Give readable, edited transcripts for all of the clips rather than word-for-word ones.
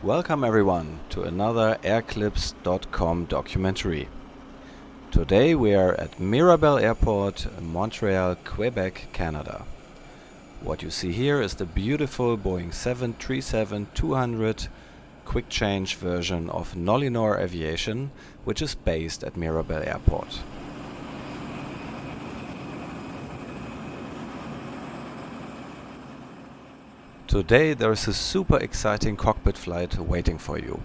Welcome everyone to another Air-Clips.com documentary. Today we are at Mirabel Airport, Montreal, Quebec, Canada. What you see here is the beautiful Boeing 737-200 quick change version of Nolinor Aviation, which is based at Mirabel Airport. Today there is a super exciting cockpit flight waiting for you.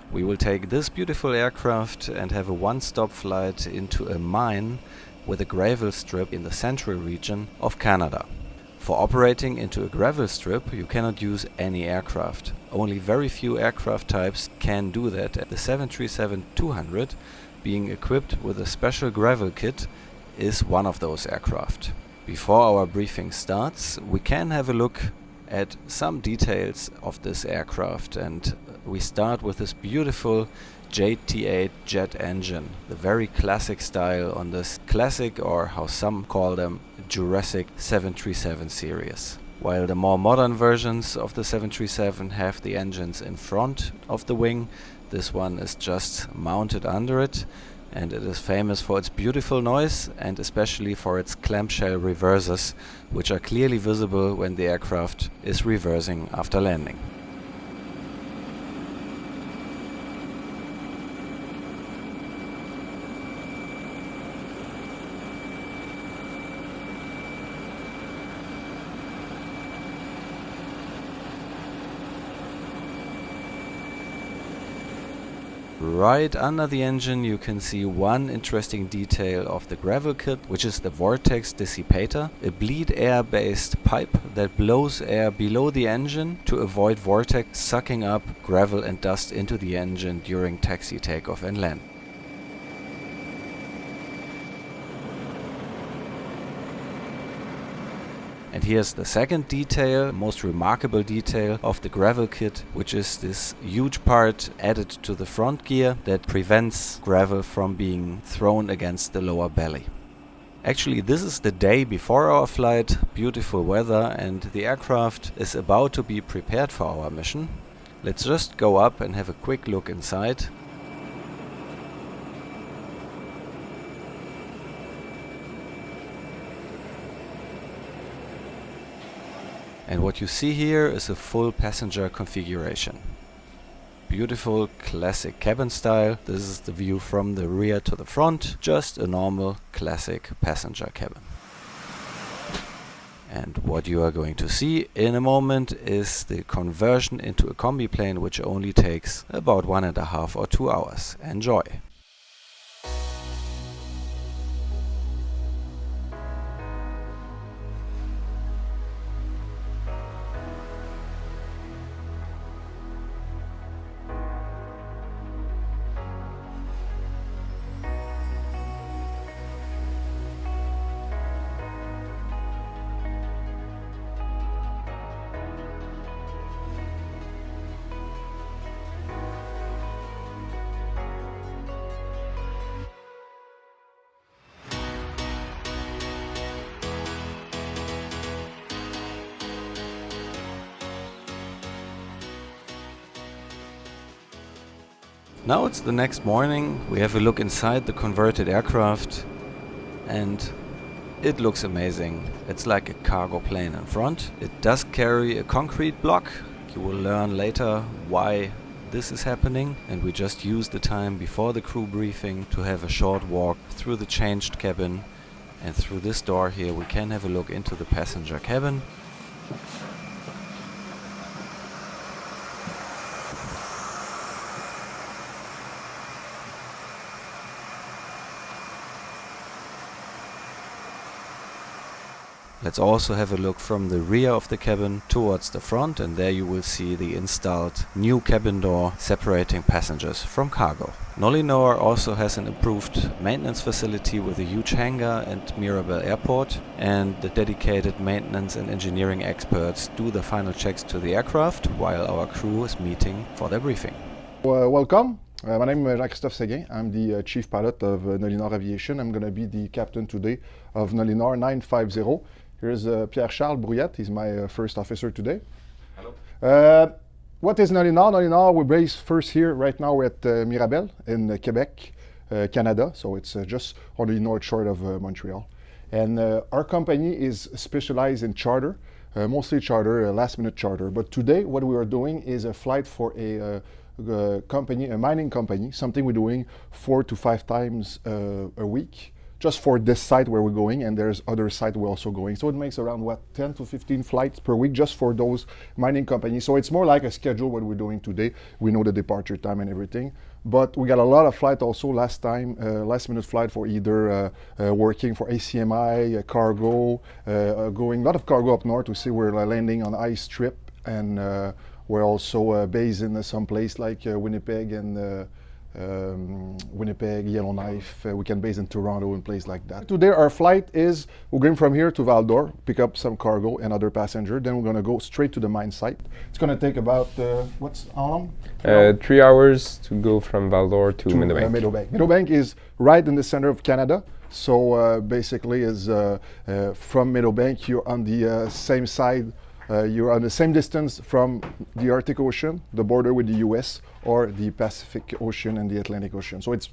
We will take this beautiful aircraft and have a one-stop flight into a mine with a gravel strip in the central region of Canada. For operating into a gravel strip you cannot use any aircraft. Only very few aircraft types can do that. The 737-200, being equipped with a special gravel kit, is one of those aircraft. Before our briefing starts, we can have a look at some details of this aircraft, and we start with this beautiful JT8 jet engine, the very classic style on this classic, or how some call them, Jurassic 737 series. While the more modern versions of the 737 have the engines in front of the wing, this one is just mounted under it, and it is famous for its beautiful noise and especially for its clamshell reversers, which are clearly visible when the aircraft is reversing after landing. Right under the engine you can see one interesting detail of the gravel kit, which is the Vortex Dissipator, a bleed air based pipe that blows air below the engine to avoid vortex sucking up gravel and dust into the engine during taxi, takeoff and land. And here's the second detail, most remarkable detail of the gravel kit, which is this huge part added to the front gear that prevents gravel from being thrown against the lower belly. Actually, this is the day before our flight, beautiful weather, and the aircraft is about to be prepared for our mission. Let's just go up and have a quick look inside. And what you see here is a full passenger configuration. Beautiful classic cabin style. This is the view from the rear to the front. Just a normal classic passenger cabin. And what you are going to see in a moment is the conversion into a combi plane, which only takes about 1.5 or 2 hours. Enjoy! Now it's the next morning, we have a look inside the converted aircraft and it looks amazing. It's like a cargo plane in front. It does carry a concrete block. You will learn later why this is happening, and we just use the time before the crew briefing to have a short walk through the changed cabin, and through this door here we can have a look into the passenger cabin. Let's also have a look from the rear of the cabin towards the front, and there you will see the installed new cabin door separating passengers from cargo. Nolinor also has an improved maintenance facility with a huge hangar at Mirabel Airport, and the dedicated maintenance and engineering experts do the final checks to the aircraft while our crew is meeting for their briefing. Welcome. My name is Jacques-Christophe Seguin. I'm the chief pilot of Nolinor Aviation. I'm going to be the captain today of Nolinor 950. Here's Pierre-Charles Brouillette. He's my first officer today. Hello. What is Nolinor? Nolinor, we're based first here, right now we're at Mirabel in Quebec, Canada. So it's just on the north shore of Montreal. And our company is specialized in charter, mostly charter, last minute charter. But today what we are doing is a flight for a company, a mining company, something we're doing 4 to 5 times a week. Just for this site where we're going, and there's other sites we're also going. So it makes around, 10 to 15 flights per week just for those mining companies. So it's more like a schedule what we're doing today. We know the departure time and everything. But we got a lot of flight also last minute flight for either working for ACMI, cargo, going, a lot of cargo up north. We see we're landing on ice strip, and we're also based in some place like Winnipeg and Winnipeg, Yellowknife. We can base in Toronto and places like that. Today our flight is, we're going from here to Val d'Or, pick up some cargo and other passenger. Then we're going to go straight to the mine site. It's going to take about, how long? 3 hours to go from Val d'Or to Meadowbank. Meadowbank is right in the center of Canada. So basically is from Meadowbank, you're on the same side. You're on the same distance from the Arctic Ocean, the border with the US, or the Pacific Ocean and the Atlantic Ocean. So it's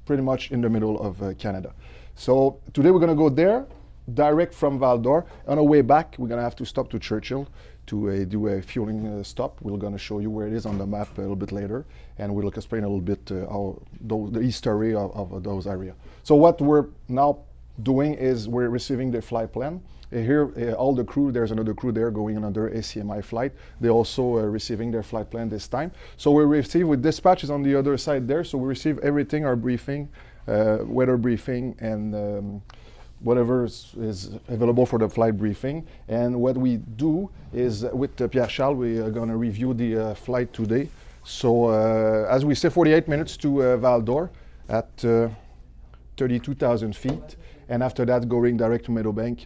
pretty much in the middle of Canada. So today we're going to go there, direct from Val d'Or. On our way back, we're going to have to stop to Churchill to do a fueling stop. We're going to show you where it is on the map a little bit later, and we'll explain a little bit the history of those areas. So what we're now doing is we're receiving the flight plan. Here, all the crew, there's another crew there going on another ACMI flight. They're also receiving their flight plan this time. So we receive, with dispatches on the other side there, so we receive everything, our briefing, weather briefing, and whatever is available for the flight briefing. And what we do is, with Pierre Charles, we are going to review the flight today. So as we say, 48 minutes to Val d'Or at 32,000 feet. And after that, going direct to Meadowbank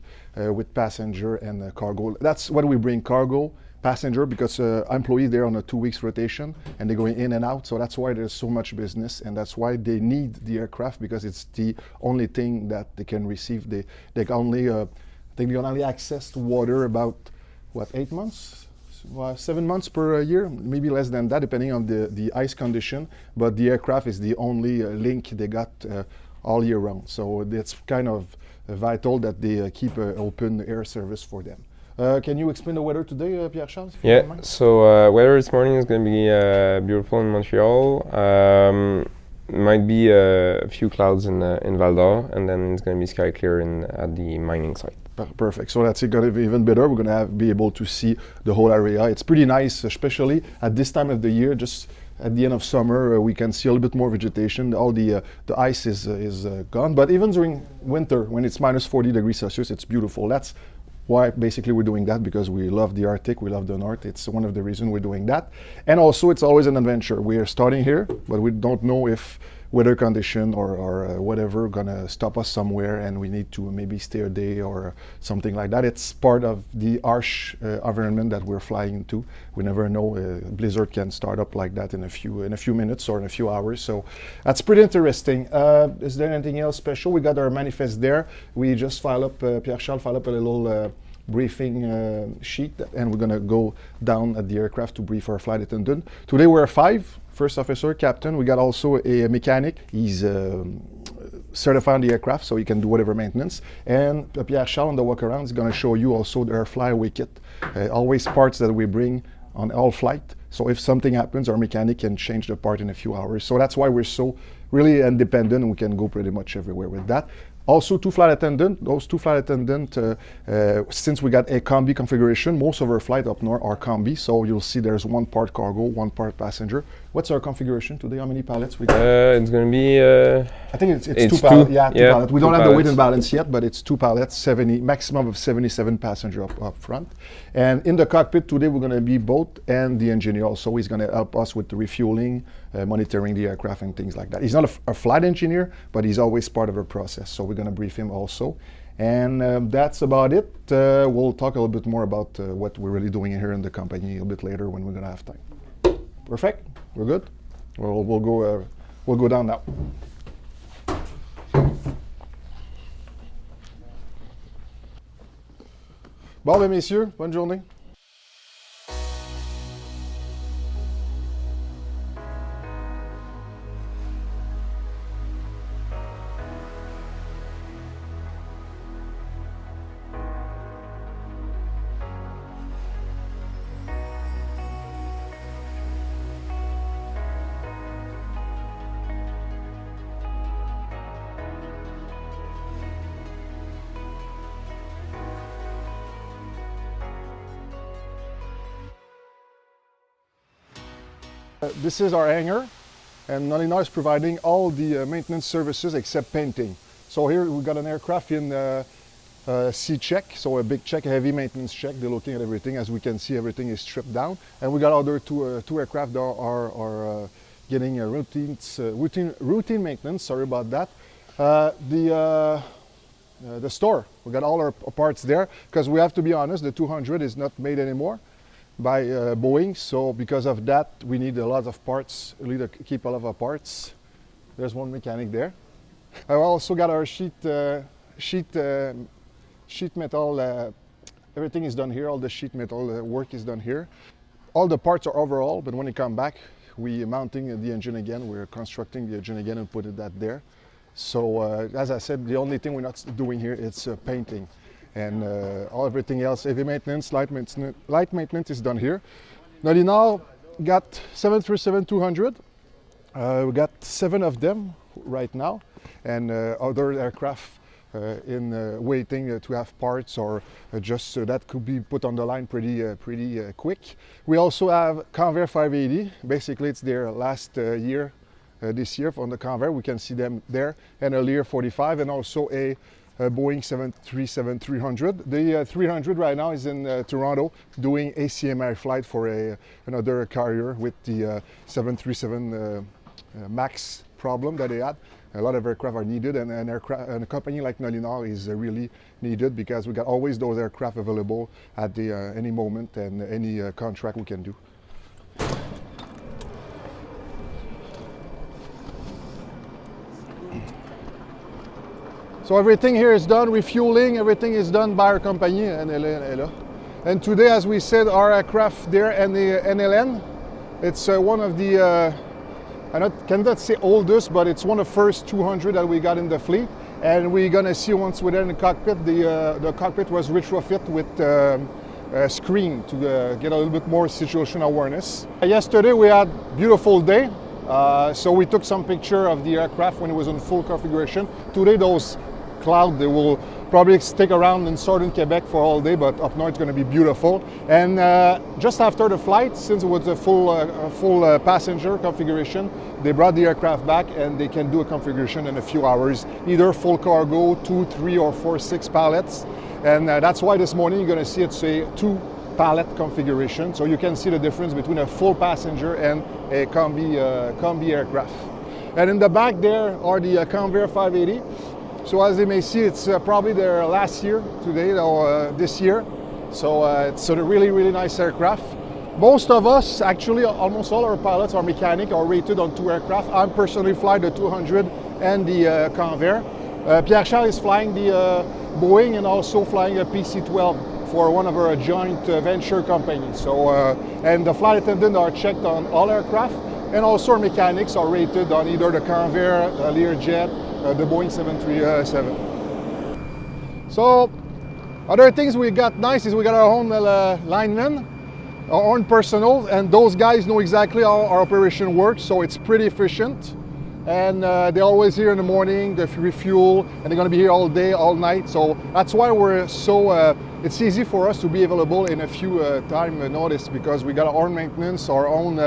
with passenger and cargo. That's what we bring: cargo, passenger, because employees there on a 2 weeks rotation, and they're going in and out. So that's why there's so much business, and that's why they need the aircraft, because it's the only thing that they can receive. They can only, I think they can only access water about 8 months. 7 months per year, maybe less than that, depending on the ice condition. But the aircraft is the only link they got all year round. So it's kind of vital that they keep open air service for them. Can you explain the weather today, Pierre Charles? Yeah, so weather this morning is going to be beautiful in Montreal. Might be a few clouds in Val d'Or, and then it's going to be sky clear at the mining site. Perfect. So that's going to be even better. We're going to be able to see the whole area. It's pretty nice, especially at this time of the year. Just at the end of summer, we can see a little bit more vegetation. All the ice is gone. But even during winter, when it's minus 40 degrees Celsius, it's beautiful. That's why basically we're doing that, because we love the Arctic, we love the North. It's one of the reasons we're doing that. And also, it's always an adventure. We are starting here, but we don't know if weather condition or whatever gonna stop us somewhere, and we need to maybe stay a day or something like that. It's part of the harsh environment that we're flying into. We never know, blizzard can start up like that in a few minutes or in a few hours. So that's pretty interesting. Is there anything else special? We got our manifest there. We just Pierre Charles filed up a little briefing sheet, and we're gonna go down at the aircraft to brief our flight attendant. Today we're 5. First officer, captain. We got also a mechanic. He's certified on the aircraft, so he can do whatever maintenance. And Pierre Charles on the walk around is going to show you also our flyaway kit. Always parts that we bring on all flight. So if something happens, our mechanic can change the part in a few hours. So that's why we're so really independent, and we can go pretty much everywhere with that. Also, 2 flight attendants. Those 2 flight attendants, since we got a combi configuration, most of our flight up north are combi. So you'll see there's 1 part cargo, 1 part passenger. What's our configuration today? How many pallets we got? It's going to be... I think it's 2 pallets. Yeah, 2 pallets. We don't have the weight and balance yet, but it's 2 pallets, maximum of 77 passengers up front. And in the cockpit today, we're going to be both, and the engineer also. He's going to help us with the refueling, monitoring the aircraft and things like that. He's not a flight engineer, but he's always part of the process. So we're going to brief him also. And that's about it. We'll talk a little bit more about what we're really doing here in the company a little bit later when we're going to have time. Perfect. We're good. We'll go down now. Bon, ben messieurs, bonne journée. This is our hangar, and Nolinor is providing all the maintenance services except painting. So here we got an aircraft in C check, so a big check, a heavy maintenance check. They're looking at everything. As we can see, everything is stripped down, and we got other two aircraft that are getting routine maintenance. Sorry about that. The store, we got all our parts there, because we have to be honest, the 200 is not made anymore by Boeing, so because of that we need a lot of parts. We need to keep a lot of parts. There's one mechanic there. I also got our sheet metal, everything is done here. All the sheet metal work is done here. All the parts are overall, but when they come back, we're mounting the engine again. We're constructing the engine again and putting that there. So as I said, the only thing we're not doing here is painting, and everything else, heavy maintenance, light maintenance is done here. Nolinor got 737-200. We got 7 of them right now, and other aircraft in waiting to have parts, or just that could be put on the line pretty quick. We also have Convair 580. Basically, it's their last year. This year on the Convair, we can see them there, and a Lear 45, and also a Boeing 737-300. The 300 right now is in Toronto doing ACMI flight for another carrier with the 737 MAX problem that they had. A lot of aircraft are needed, and a company like Nolinor is really needed, because we got always those aircraft available at any moment, and any contract we can do. So everything here is done, refueling, everything is done by our company, and today, as we said, our aircraft there, and the NLN, it's one of the, I cannot say oldest, but it's one of the first 200 that we got in the fleet, and we're gonna see once we're there in the cockpit, the cockpit was retrofit with a screen to get a little bit more situational awareness. Yesterday we had a beautiful day, so we took some picture of the aircraft when it was in full configuration. Today those cloud, they will probably stick around in southern Quebec for all day, but up north it's going to be beautiful. And just after the flight, since it was a full passenger configuration, they brought the aircraft back, and they can do a configuration in a few hours, either full cargo, 2, 3, or 4, 6 pallets. And that's why this morning you're going to see it's a 2 pallet configuration, so you can see the difference between a full passenger and a combi aircraft. And in the back there are the Convair 580. So as you may see, it's probably their last year today, or this year. So it's a really nice aircraft. Most of us, actually almost all our pilots are mechanic, are rated on 2 aircraft. I personally fly the 200 and the Convair. Pierre Charles is flying the Boeing, and also flying a PC-12 for one of our joint venture companies. So and the flight attendants are checked on all aircraft, and also our mechanics are rated on either the Convair, Learjet, the Boeing 737. So other things we got nice is we got our own linemen, our own personnel, and those guys know exactly how our operation works, so it's pretty efficient. And they're always here in the morning, they refuel, and they're going to be here all day, all night. So that's why we're so, it's easy for us to be available in a few time notice, because we got our own maintenance, our own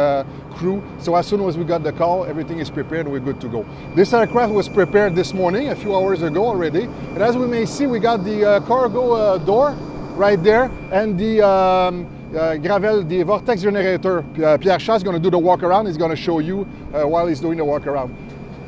crew. So as soon as we got the call, everything is prepared, we're good to go. This aircraft was prepared this morning, a few hours ago already. And as we may see, we got the cargo door right there, and the Gravel, the Vortex generator. Pierre Charles is going to do the walk around. He's going to show you while he's doing the walk around.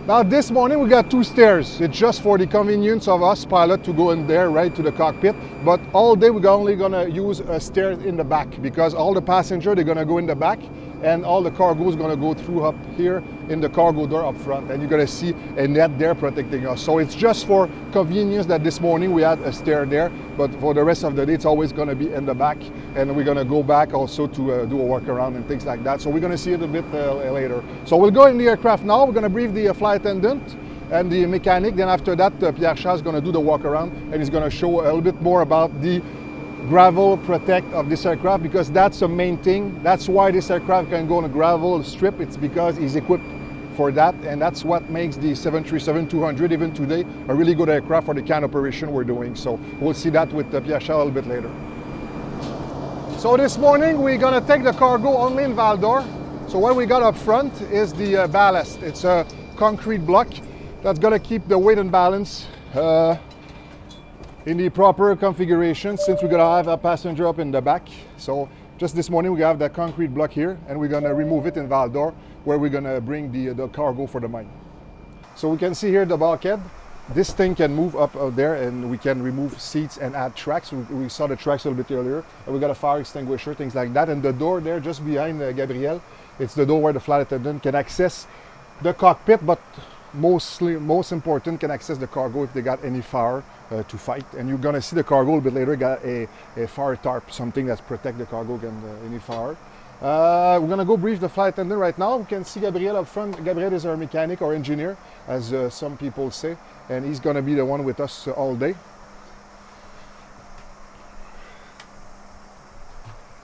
Now this morning we got 2 stairs. It's just for the convenience of us pilot to go in there right to the cockpit. But all day we're only going to use a stair in the back, because all the passengers, they're going to go in the back, and all the cargo is going to go through up here in the cargo door up front, and you're going to see a net there protecting us. So it's just for convenience that this morning we had a stair there, but for the rest of the day it's always going to be in the back, and we're going to go back also to do a walk around and things like that. So we're going to see it a bit later. So we'll go in the aircraft now. We're going to brief the flight attendant and the mechanic. Then after that, Pierre Charles is going to do the walk around, and he's going to show a little bit more about the gravel protect of this aircraft, because that's the main thing. That's why this aircraft can go on a gravel strip. It's because he's equipped for that, and that's what makes the 737-200 even today a really good aircraft for the kind of operation we're doing. So we'll see that with Pierre Charles a little bit later. So this morning we're gonna take the cargo only in Val d'Or. So what we got up front is the ballast. It's a concrete block that's gonna keep the weight and balance in the proper configuration, since we're gonna have a passenger up in the back. So just this morning we have that concrete block here, and we're gonna remove it in Val d'Or, where we're gonna bring the cargo for the mine. So we can see here the bulkhead. This thing can move up out there, and we can remove seats and add tracks. We saw the tracks a little bit earlier. And we got a fire extinguisher, things like that. And the door there, just behind Gabriel, it's the door where the flight attendant can access the cockpit, but most important, can access the cargo if they got any fire to fight. And you're gonna see the cargo a little bit later got a fire tarp, something that's protect the cargo against any fire. We're gonna go brief the flight attendant right now. We can see Gabriel up front. Gabriel is our mechanic or engineer, as some people say, and he's gonna be the one with us all day.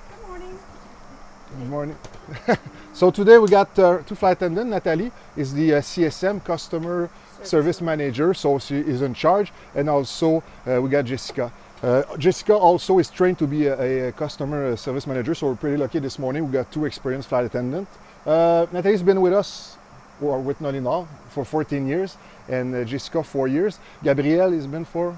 Good morning. Good morning. So today we got two flight attendants. Natalie is the CSM, Customer Service Manager, so she is in charge, and also we got Jessica. Jessica also is trained to be a customer service manager, so we're pretty lucky this morning. We got two experienced flight attendants. Natalie's been with us, or with Nolinor, for 14 years, and Jessica 4 years. Gabriel has been for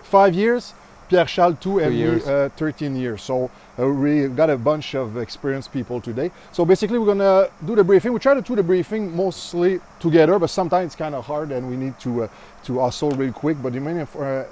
5 years. Pierre Charles 2 and me 13 years. So we got a bunch of experienced people today. So basically we're gonna do the briefing. We try to do the briefing mostly together, but sometimes it's kind of hard and we need to hustle real quick. But the main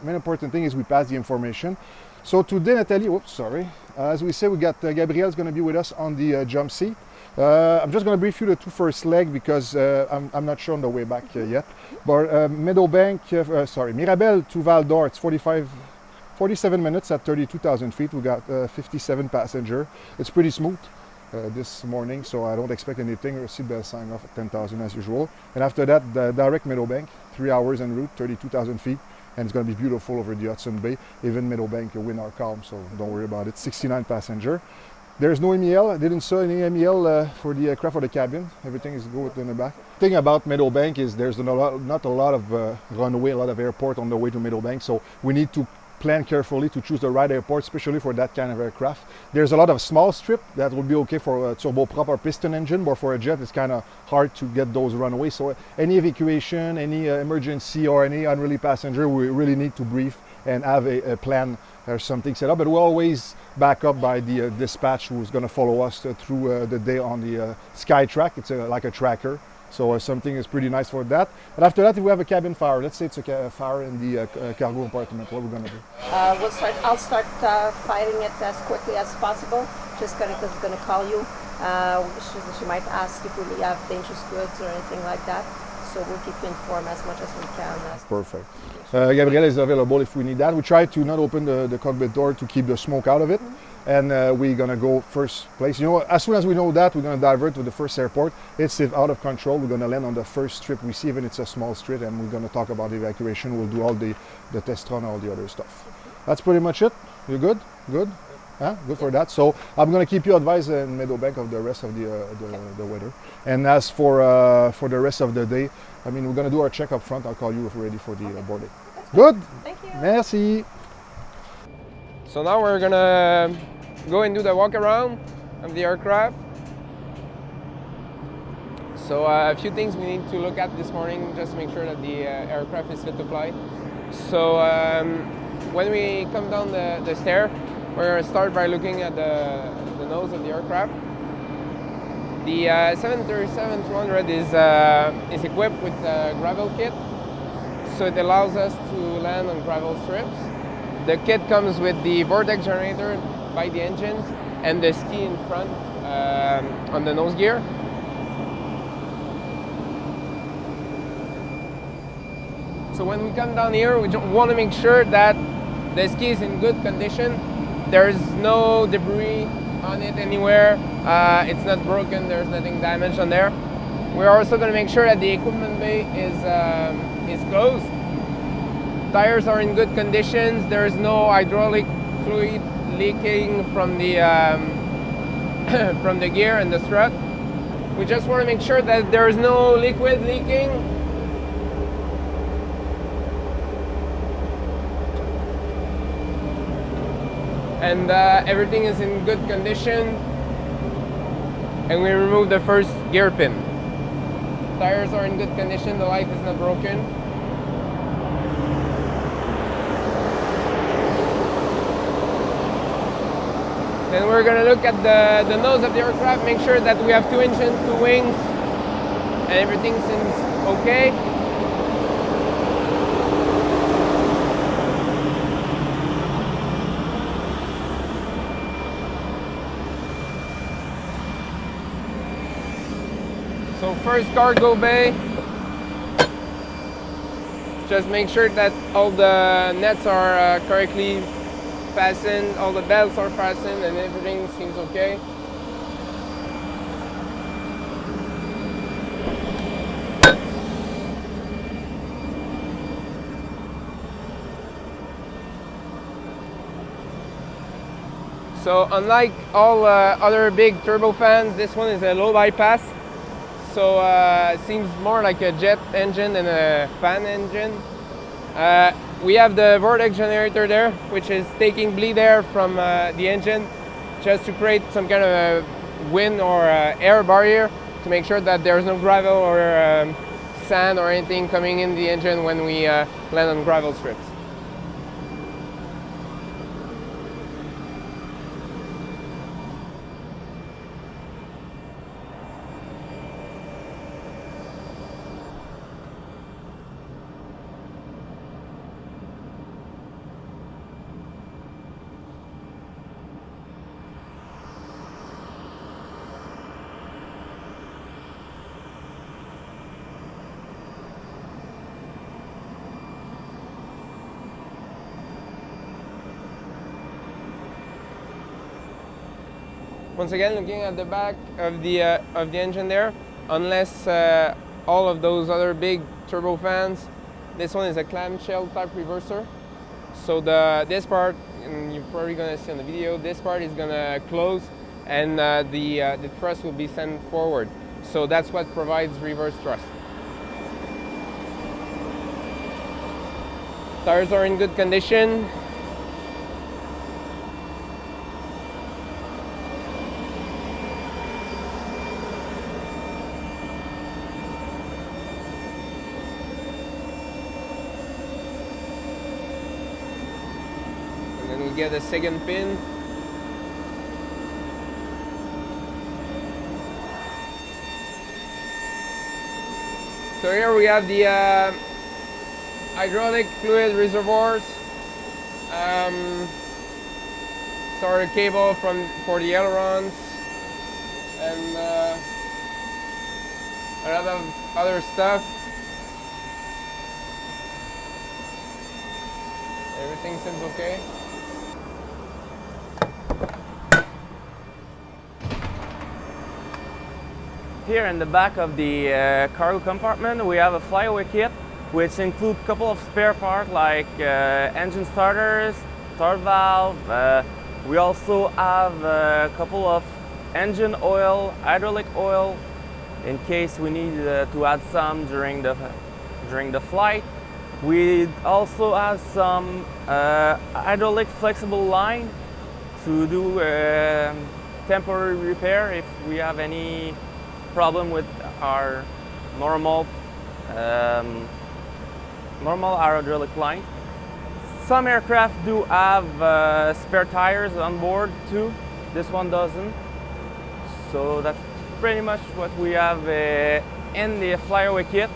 important thing is we pass the information. So today, Nathalie, oops, sorry. As we say, we got Gabriel's gonna be with us on the jump seat. I'm just going to brief you the two first leg because I'm not sure on the way back yet. But Mirabel to Val d'Or, it's 47 minutes at 32,000 feet. We got 57 passengers. It's pretty smooth this morning, so I don't expect anything. Seatbelt sign off at 10,000 as usual. And after that, the direct Meadowbank, 3 hours en route, 32,000 feet. And it's going to be beautiful over the Hudson Bay. Even Meadowbank wind are calm, so don't worry about it. 69 passengers. There's no MEL. I didn't saw any MEL for the aircraft or the cabin. Everything is good in the back. The thing about Meadowbank is there's not a lot of runway, a lot of airport on the way to Meadowbank, so we need to plan carefully to choose the right airport, especially for that kind of aircraft. There's a lot of small strip that will be okay for a turboprop or piston engine, but for a jet it's kind of hard to get those runways. So any evacuation, any emergency or any unruly passenger, we really need to brief and have a plan or something set up. But we're always back up by the dispatch who's going to follow us through the day on the Skytrack. It's like a tracker. So something is pretty nice for that. And after that, if we have a cabin fire, let's say it's a fire in the cargo compartment, what are we going to do? I'll start firing it as quickly as possible. Jessica is going to call you. She might ask if we have dangerous goods or anything like that. So we'll keep you informed as much as we can. Perfect. Gabriel is available if we need that. We try to not open the cockpit door to keep the smoke out of it. And we're going to go first place. You know, as soon as we know that, we're going to divert to the first airport. It's out of control. We're going to land on the first strip we see, even it's a small strip, and we're going to talk about evacuation. We'll do all the test run, all the other stuff. That's pretty much it. You good? Good? Huh? Good for that. So I'm going to keep you advised in Meadowbank of the rest of the weather. And as for the rest of the day, I mean, we're going to do our check up front. I'll call you if we're ready for the boarding. Good? Thank you. Merci. So now we're gonna go and do the walk around of the aircraft. So a few things we need to look at this morning just to make sure that the aircraft is fit to fly. So when we come down the stair, we're going to start by looking at the nose of the aircraft. The 737-200 is equipped with a gravel kit, so it allows us to land on gravel strips. The kit comes with the Vortex generator by the engines and the ski in front on the nose gear. So when we come down here, we want to make sure that the ski is in good condition. There's no debris on it anywhere. It's not broken, there's nothing damaged on there. We're also going to make sure that the equipment bay is closed. Tires are in good conditions. There is no hydraulic fluid leaking from the from the gear and the strut. We just want to make sure that there is no liquid leaking. And everything is in good condition. and we remove the first gear pin. Tires are in good condition, the light is not broken. Then we're going to look at the nose of the aircraft, make sure that we have 2 engines, 2 wings, and everything seems okay. So first cargo bay, just make sure that all the nets are correctly fastened, all the belts are fastened, and everything seems okay. So unlike all other big turbofans, this one is a low bypass. So it seems more like a jet engine than a fan engine. We have the Vortex generator there, which is taking bleed air from the engine just to create some kind of a wind or air barrier to make sure that there's no gravel or sand or anything coming in the engine when we land on gravel strips. Once again, looking at the back of the engine there, unless all of those other big turbofans, this one is a clamshell type reverser. So this part, and you're probably gonna see on the video, this part is gonna close, and the thrust will be sent forward. So that's what provides reverse thrust. Tires are in good condition. Get a second pin. So here we have the hydraulic fluid reservoirs. Sorry, cable for the ailerons, and a lot of other stuff. Everything seems okay. Here in the back of the cargo compartment, we have a flyaway kit, which includes a couple of spare parts like engine starters, start valve. We also have a couple of engine oil, hydraulic oil, in case we need to add some during the flight. We also have some hydraulic flexible line to do temporary repair if we have any problem with our normal hydraulic line. Some aircraft do have spare tires on board too. This one doesn't. So that's pretty much what we have in the flyaway kit.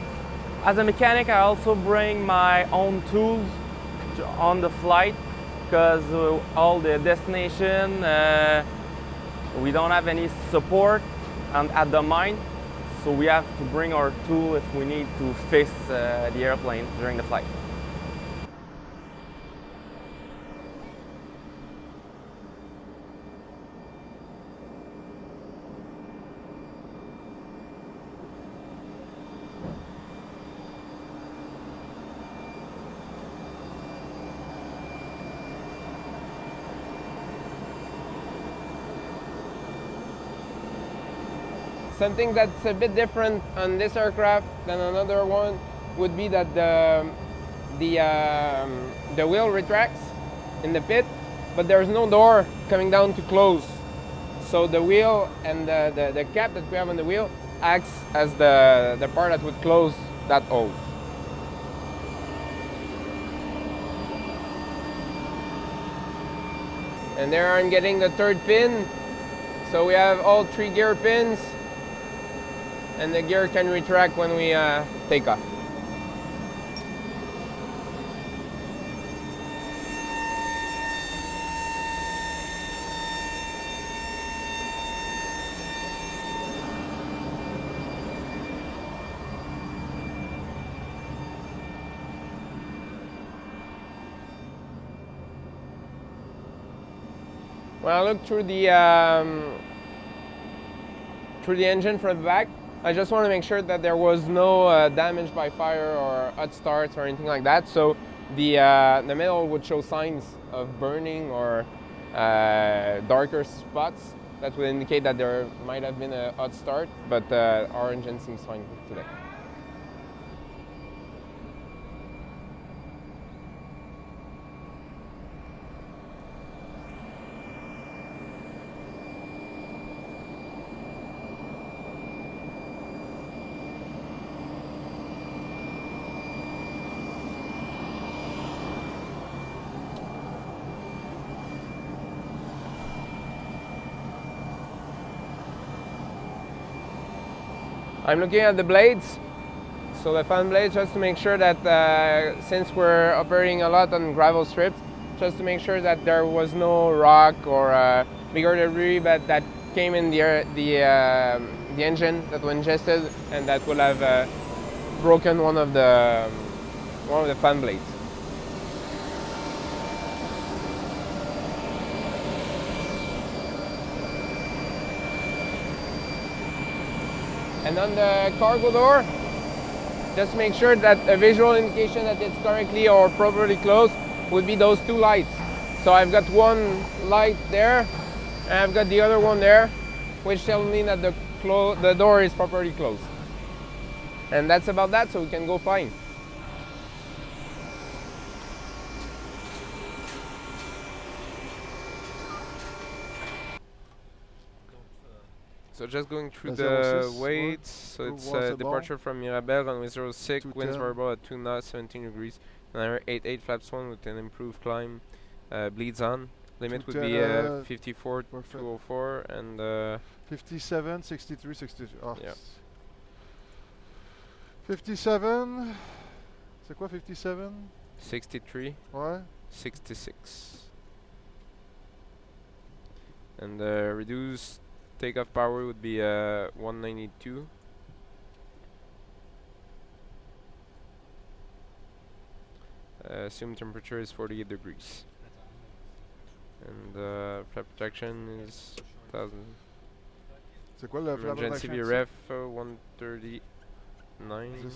As a mechanic, I also bring my own tools on the flight because all the destination we don't have any support at the mine, so we have to bring our tool if we need to fix the airplane during the flight. Something that's a bit different on this aircraft than another one would be that the wheel retracts in the pit, but there's no door coming down to close. So the wheel and the cap that we have on the wheel acts as the part that would close that hole. And there I'm getting the third pin. So we have all 3 gear pins, and the gear can retract when we take off. When I look through the engine from the back, I just want to make sure that there was no damage by fire or hot starts or anything like that. So the metal would show signs of burning or darker spots that would indicate that there might have been a hot start, but our engine seems fine today. I'm looking at the blades, so the fan blades, just to make sure that since we're operating a lot on gravel strips, just to make sure that there was no rock or bigger debris that came in the engine that was ingested and that would have broken one of the fan blades. And on the cargo door, just make sure that a visual indication that it's correctly or properly closed would be those 2 lights. So I've got one light there, and I've got the other one there, which tells me that the door is properly closed. And that's about that, so we can go flying. So just going through the weights, so it's departure from Mirabel, runway 06, winds variable at 2 knots, 17 degrees, and 88 flaps 1 with an improved climb, bleeds on. Limit would be 54, 204, and 57, 63, 63. Oh. Yeah. 57. C'est quoi 57? 63. Ouais. 66. And reduced takeoff power would be 192. Assumed temperature is 48 degrees. And flap protection is 1000. C'est quoi le flap Emergency protection? VRF 139.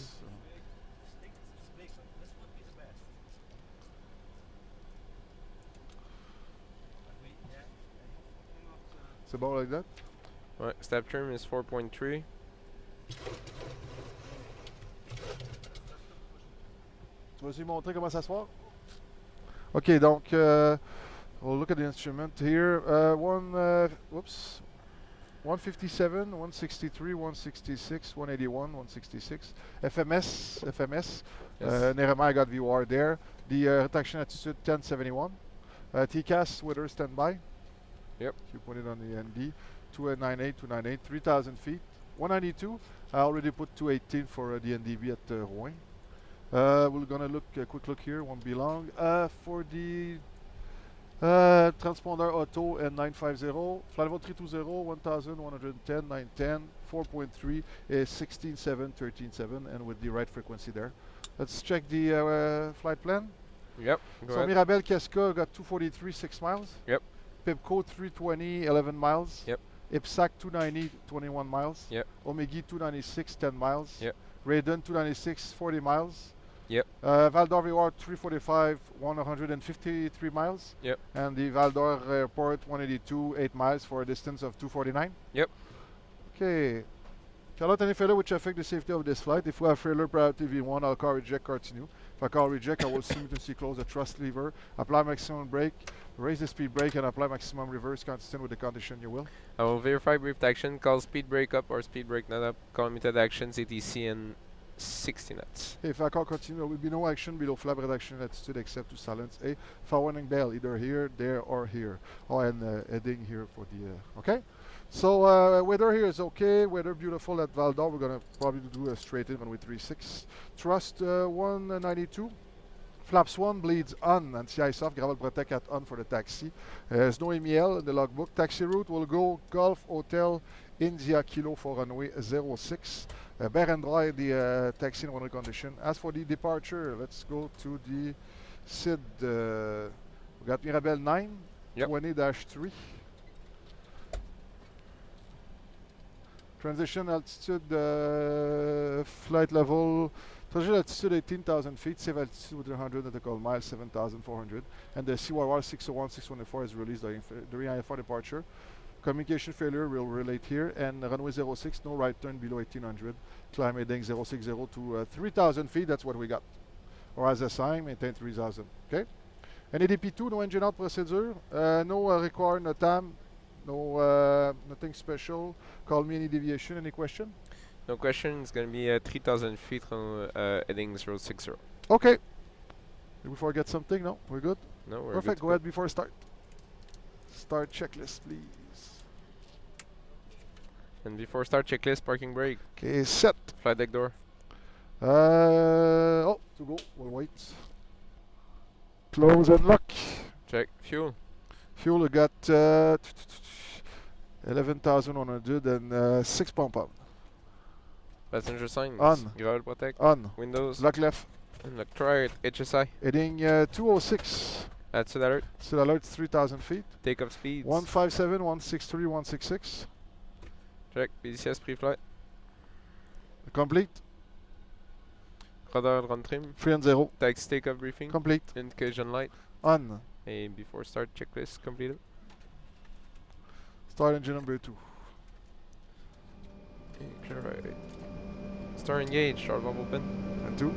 C'est bon like that? Ouais, step trim is 4.3. Tu vas essayer de montrer comment ça se passe? Okay, donc we'll look at the instrument here. 157, 163, 166, 181, 166. FMS. Yes. Never mind, I got VOR there. The retraction attitude 1071. TCAS weather standby. Yep. You put it on the ND. 298, 3,000 feet. 192. I already put 218 for the NDB at Rouen. We're gonna look a quick look here. Won't be long. For the transponder auto and 950, flight level 320, 1,110, 910, 4.3 is 16.7, 13.7, and with the right frequency there. Let's check the flight plan. Yep. Go So ahead. Mirabel Casca got 243, 6 miles. Yep. Pipco 320, 11 miles. Yep. IPSAC 290, 21 miles. Yep. Omegi 296, 10 miles. Yep. Raiden 296, 40 miles. Yep. Val d'Or VOR 345, 153 miles. Yep. And the Val d'Or Airport 182, 8 miles for a distance of 249. Yep. Okay. Cannot any failure which affect the safety of this flight. If we have failure priority V1, our car reject continue. If I call reject, I will simultaneously close the thrust lever, apply maximum brake, raise the speed brake, and apply maximum reverse consistent with the condition you will. I will verify brief action, call speed brake up or speed brake not up, call muted actions, ATC and 60 knots. If I call continue, there will be no action below flap reduction altitude except to silence a warning bell, either here, there, or here. Oh, and heading here for the, okay? So weather here is okay, weather beautiful at Val d'Or. We're gonna probably do a straight in with 36. Thrust 192. Flaps 1 bleeds on, anti-ice off, gravel protect at on for the taxi. There's no MEL in the logbook. Taxi route will go Golf Hotel India Kilo for runway 06. Bear and dry the taxi in runway condition. As for the departure, let's go to the SID. We got Mirabel 9, Yep. 20-3. Transition altitude, flight level. Transition altitude 18,000 feet, safe altitude with 100 nautical miles, 7,400. And the CYR 601, 624 is released during IFR departure. Communication failure will relate here. And runway 06, no right turn below 1800. Climb heading 060 to 3,000 feet, that's what we got. Or as assigned, maintain 3,000. Okay? And ADP2, no engine out procedure, no require, no TAM, no nothing special. Call me any deviation, any question? No question, it's going to be 3,000 feet from heading 060. Okay. Did we forget something? No, we're good. No, we're Perfect. good. Go ahead before start. Start checklist, please. And before start, checklist, parking brake, Okay, set. flight deck door. Oh, to go. We'll wait. Close and lock. Check. Fuel. Fuel, we got 11,100 and 6 pump out. Passenger signs. On. Gravel protect. On. Windows. Lock left. And look right. HSI. Heading 206. Attitude alert. Still alert 3,000 feet. Takeoff speeds. 157, 163, 166. Check. PDCS pre-flight. Complete. Radar run trim. 3 and 0. Taxi takeoff briefing. Complete. Indication light. On. And before start, checklist completed. Start engine number 2. Okay, clear right. Start engage. Start valve open. And 2.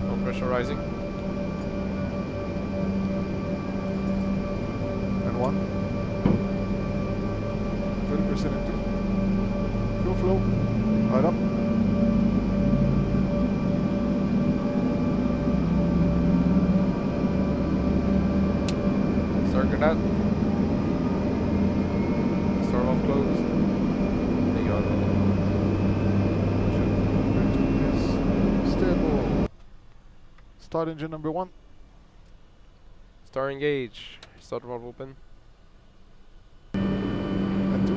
No pressure rising. And 1. 30% into. Fuel flow. Right up. Circuit out. Start valve closed. Hang on. Stable. Start engine number 1. Start engage. Start valve open. And 2.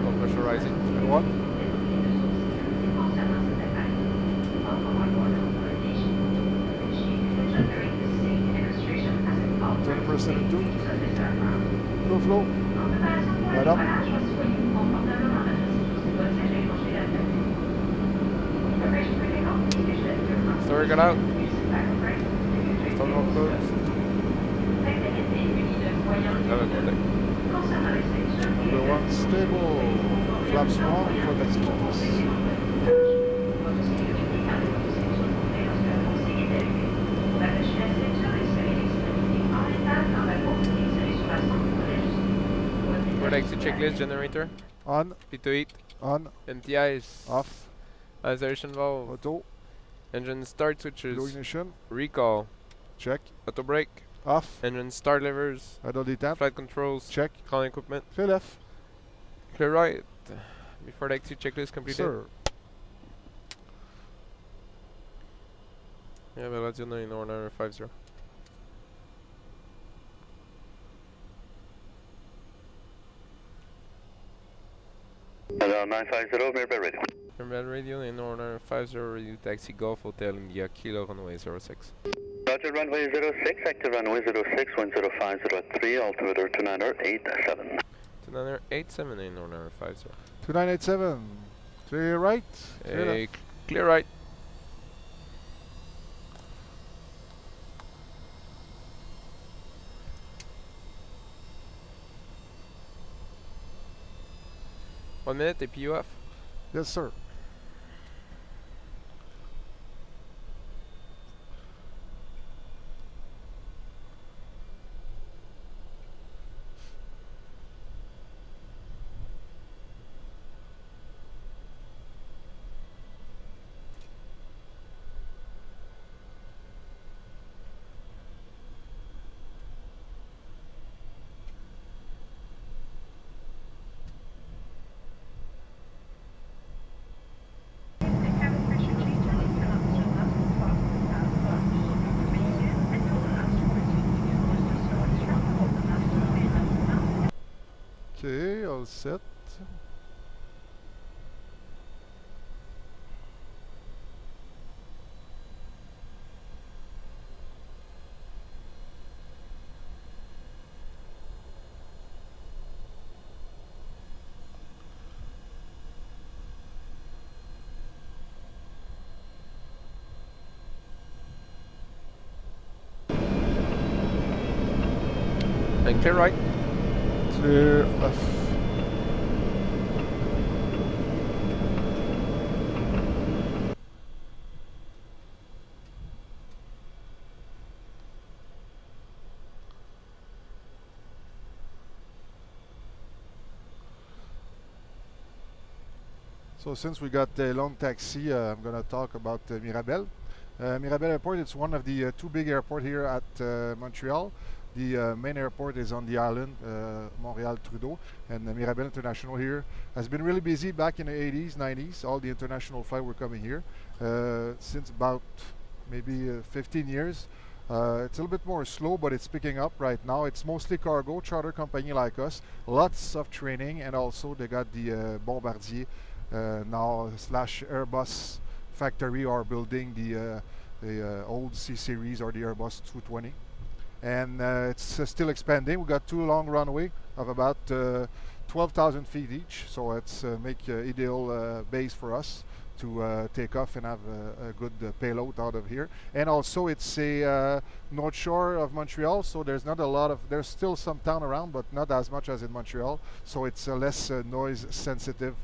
No pressure rising. And 1. And 2. Fuel flow. Right up. Start it out. Start valve closed. Gravel protect. Number 1 stable. Flaps 1 for next checklist. For the exit checklist, generator. On. P28. On. MTIs. Off. Isolation valve. Auto. Engine start switches. Low ignition. Recall. Check. Auto brake. Off. Engine start levers. Idle detamp. Flight controls. Check. Ground equipment. Clear left. Clear right. Before the exit checklist completed. Sir. Yeah, but let's do Nolinor 950. Hello, 950, Mirabel Radio. Mirabel Radio, Nolinor 950, radio taxi Golf Hotel India, Kilo runway 06. Roger, runway 06, active runway 06, wind 0503, altimeter 2987. 2987, Nolinor 950. 2987. Clear right. Clear left. Clear right. 1 minute, APU off. Yes, sir. Okay, all set. And clear right. Clear off. So since we got a long taxi, I'm going to talk about Mirabel. Mirabel Airport, it's one of the two big airports here at Montreal. The main airport is on the island, Montréal-Trudeau, and Mirabel International here has been really busy back in the 80s, 90s. All the international flights were coming here since about maybe 15 years. It's a little bit more slow, but it's picking up right now. It's mostly cargo, charter company like us, lots of training, and also they got the Bombardier now / Airbus factory are building the old C series or the Airbus 220, and it's still expanding. We got two long runway of about 12,000 feet each, so it's make ideal base for us to take off and have a good payload out of here. And also it's a north shore of Montreal, so there's not a lot of, there's still some town around, but not as much as in Montreal, so it's less noise sensitive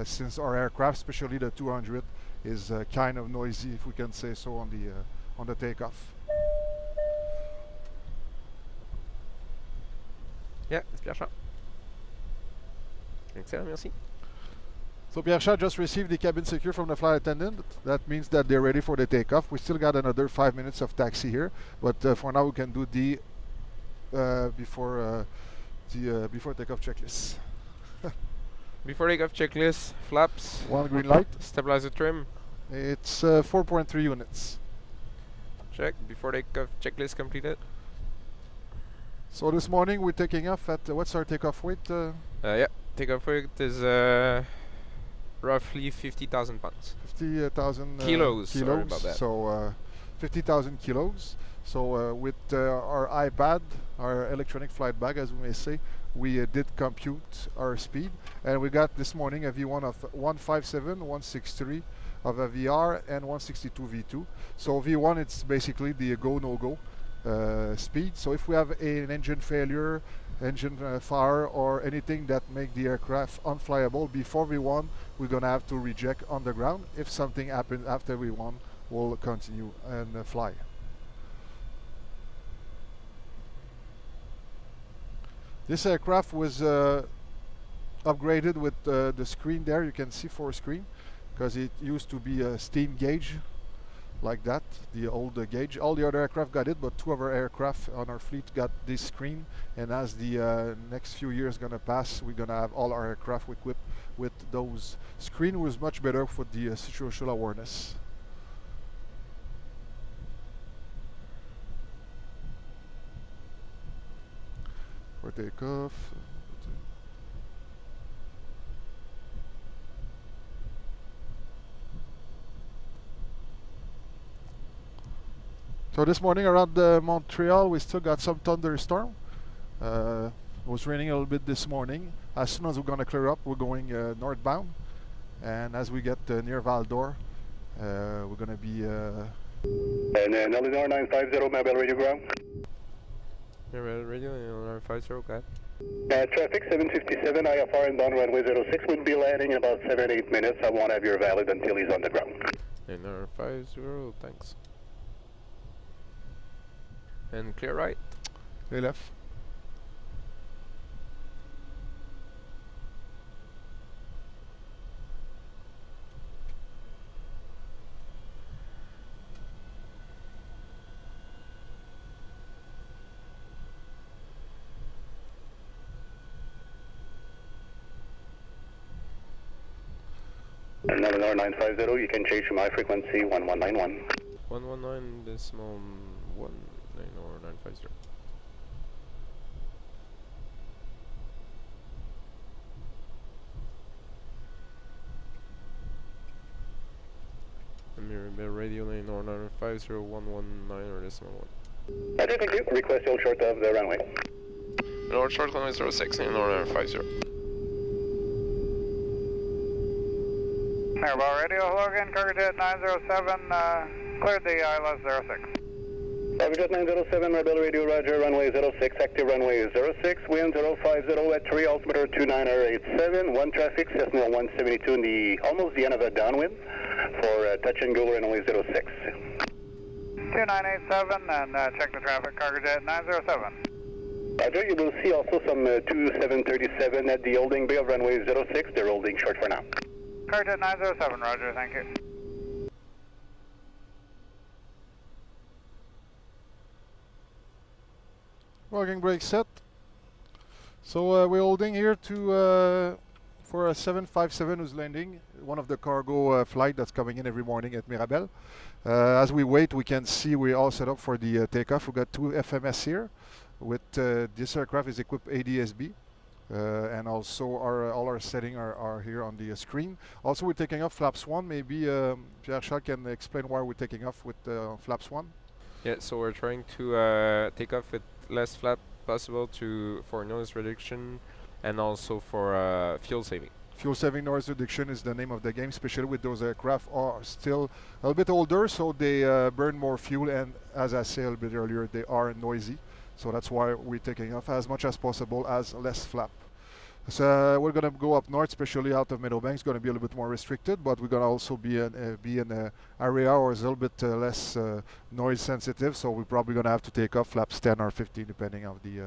since our aircraft, especially the 200, is kind of noisy, if we can say so, on the takeoff. Yeah, it's Pierre Chat. Excellent, merci. So Pierre Chat just received the cabin secure from the flight attendant. That means that they're ready for the takeoff. We still got another 5 minutes of taxi here, but for now we can do the before takeoff checklist. Before takeoff checklist, flaps. One green light. Stabilizer trim. It's 4.3 units. Check. Before takeoff checklist completed. So this morning we're taking off at what's our takeoff weight? Yeah, takeoff weight is roughly 50,000 pounds. 50,000 kilos. Sorry about that. So 50,000 kilos. So with our iPad, our electronic flight bag, as we may say, we did compute our speed, and we got this morning a V1 of 157, 163 of a VR, and 162 V2. So V1, it's basically the go no go speed. So if we have an engine failure, engine fire, or anything that make the aircraft unflyable before V1, we're gonna have to reject on the ground. If something happens after V1, we'll continue and fly. This aircraft was upgraded with the screen there. You can see 4 screen, because it used to be a steam gauge like that, the old gauge. All the other aircraft got it, but 2 of our aircraft on our fleet got this screen, and as the next few years gonna pass, we're gonna have all our aircraft equipped with those. Screen was much better for the situational awareness. For takeoff. So this morning around Montreal, we still got some thunderstorm. It was raining a little bit this morning. As soon as we're going to clear up, we're going northbound. And as we get near Val d'Or, we're going to be... And Nolinor 950, Mabel Radio ground. Mabel Radio, 950, okay. Traffic 757 IFR inbound runway 06 would be landing in about 7-8 minutes. I won't have your valid until he's on the ground. Nolinor 50, thanks. And clear right. Clear left. Nolinor 950, you can change to my frequency 1191. 119.1 Nolinor 950. Mirabel radio Nolinor 950 119 or decimal 1. Thank you. Request hold short of the runway. Lord short runway 06 Nolinor 950. Mirabel radio, hello again, Cargo 907, cleared the ILS 06. Cargo 907, Rebel Radio, roger, runway 06, active runway 06, wind 050 at 3, altimeter 2987, one traffic, Cessna 172 in the, almost the end of a downwind, for touch and go runway 06. 2987, and check the traffic, Cargo 907. Roger, you will see also some 2737 at the holding bay of runway 06, they're holding short for now. Cargo 907, roger, thank you. Parking brake set. So we're holding here to for a 757 who's landing, one of the cargo flight that's coming in every morning at Mirabel. As we wait, we can see we're all set up for the takeoff. We got two FMS here. With this aircraft is equipped ADS-B. And also all our settings are here on the screen. Also, we're taking off flaps 1. Maybe Pierre-Charles can explain why we're taking off with flaps 1. Yeah, so we're trying to take off with less flap possible for noise reduction and also for fuel saving. Fuel saving noise reduction is the name of the game, especially with those aircraft are still a little bit older, so they burn more fuel, and as I said a little bit earlier, they are noisy. So that's why we're taking off as much as possible as less flap. So we're going to go up north, especially out of Meadowbank. It's going to be a little bit more restricted, but we're going to also be in an area where it's a little bit less noise sensitive. So we're probably going to have to take off flaps 10 or 15, depending of the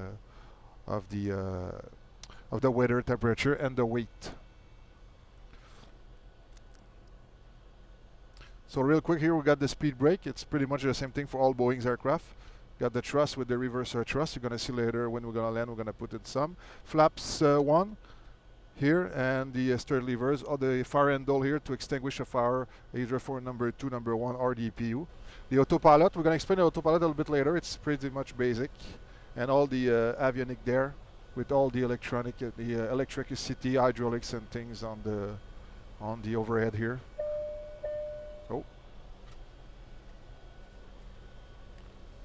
weather, temperature, and the weight. So real quick here, we got the speed brake. It's pretty much the same thing for all Boeing's aircraft. Got the truss with the reverser truss. You're going to see later when we're going to land, we're going to put in some. Flaps 1 here, and the steer levers, or the fire handle here to extinguish a fire, either for number 2, number 1, or the EPU. The autopilot, we're going to explain the autopilot a little bit later. It's pretty much basic. And all the avionic there with all the electronic, the electricity, hydraulics, and things on the overhead here. Oh.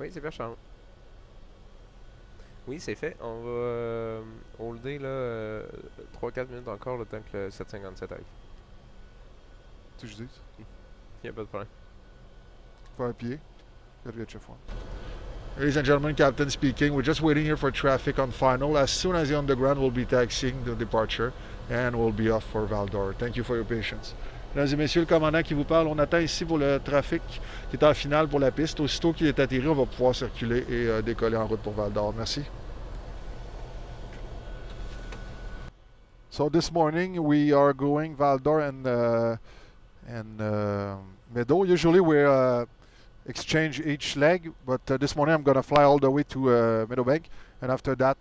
Oui, c'est Pierre-Charles. Oui, c'est fait. On va holder là 3-4 minutes encore le temps que le 757 arrive. Tu je dis? Y'a pas de problème. Faut un pied. Ladies and gentlemen, Captain speaking. We're just waiting here for traffic on final. As soon as you're on the ground, we'll be taxiing the departure and we'll be off for Val d'Or. Thank you for your patience. Mesdames et messieurs, le commandant qui vous parle, on attend ici pour le trafic qui est en finale pour la piste. Aussitôt qu'il est atterri, on va pouvoir circuler et décoller en route pour Val d'Or. Merci. So this morning we are going Val d'Or and Meadow. Usually we exchange each leg, but this morning I'm going to fly all the way to Meadowbank, and after that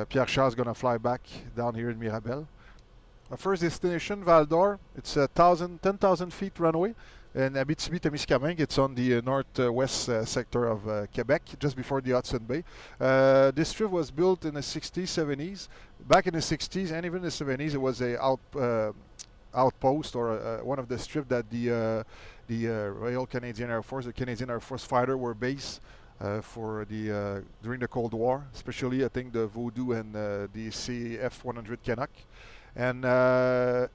Pierre-Charles is going to fly back down here in Mirabel. Our first destination, Val d'Or. It's a 10,000 feet runway in Abitibi-Témiscamingue. It's on the northwest sector of Quebec, just before the Hudson Bay. This strip was built in the 60s, 70s. Back in the 60s and even the 70s, it was a outpost or one of the strips that the Royal Canadian Air Force, the Canadian Air Force fighter were based for the during the Cold War, especially I think the Voodoo and the CF-100 Canuck. And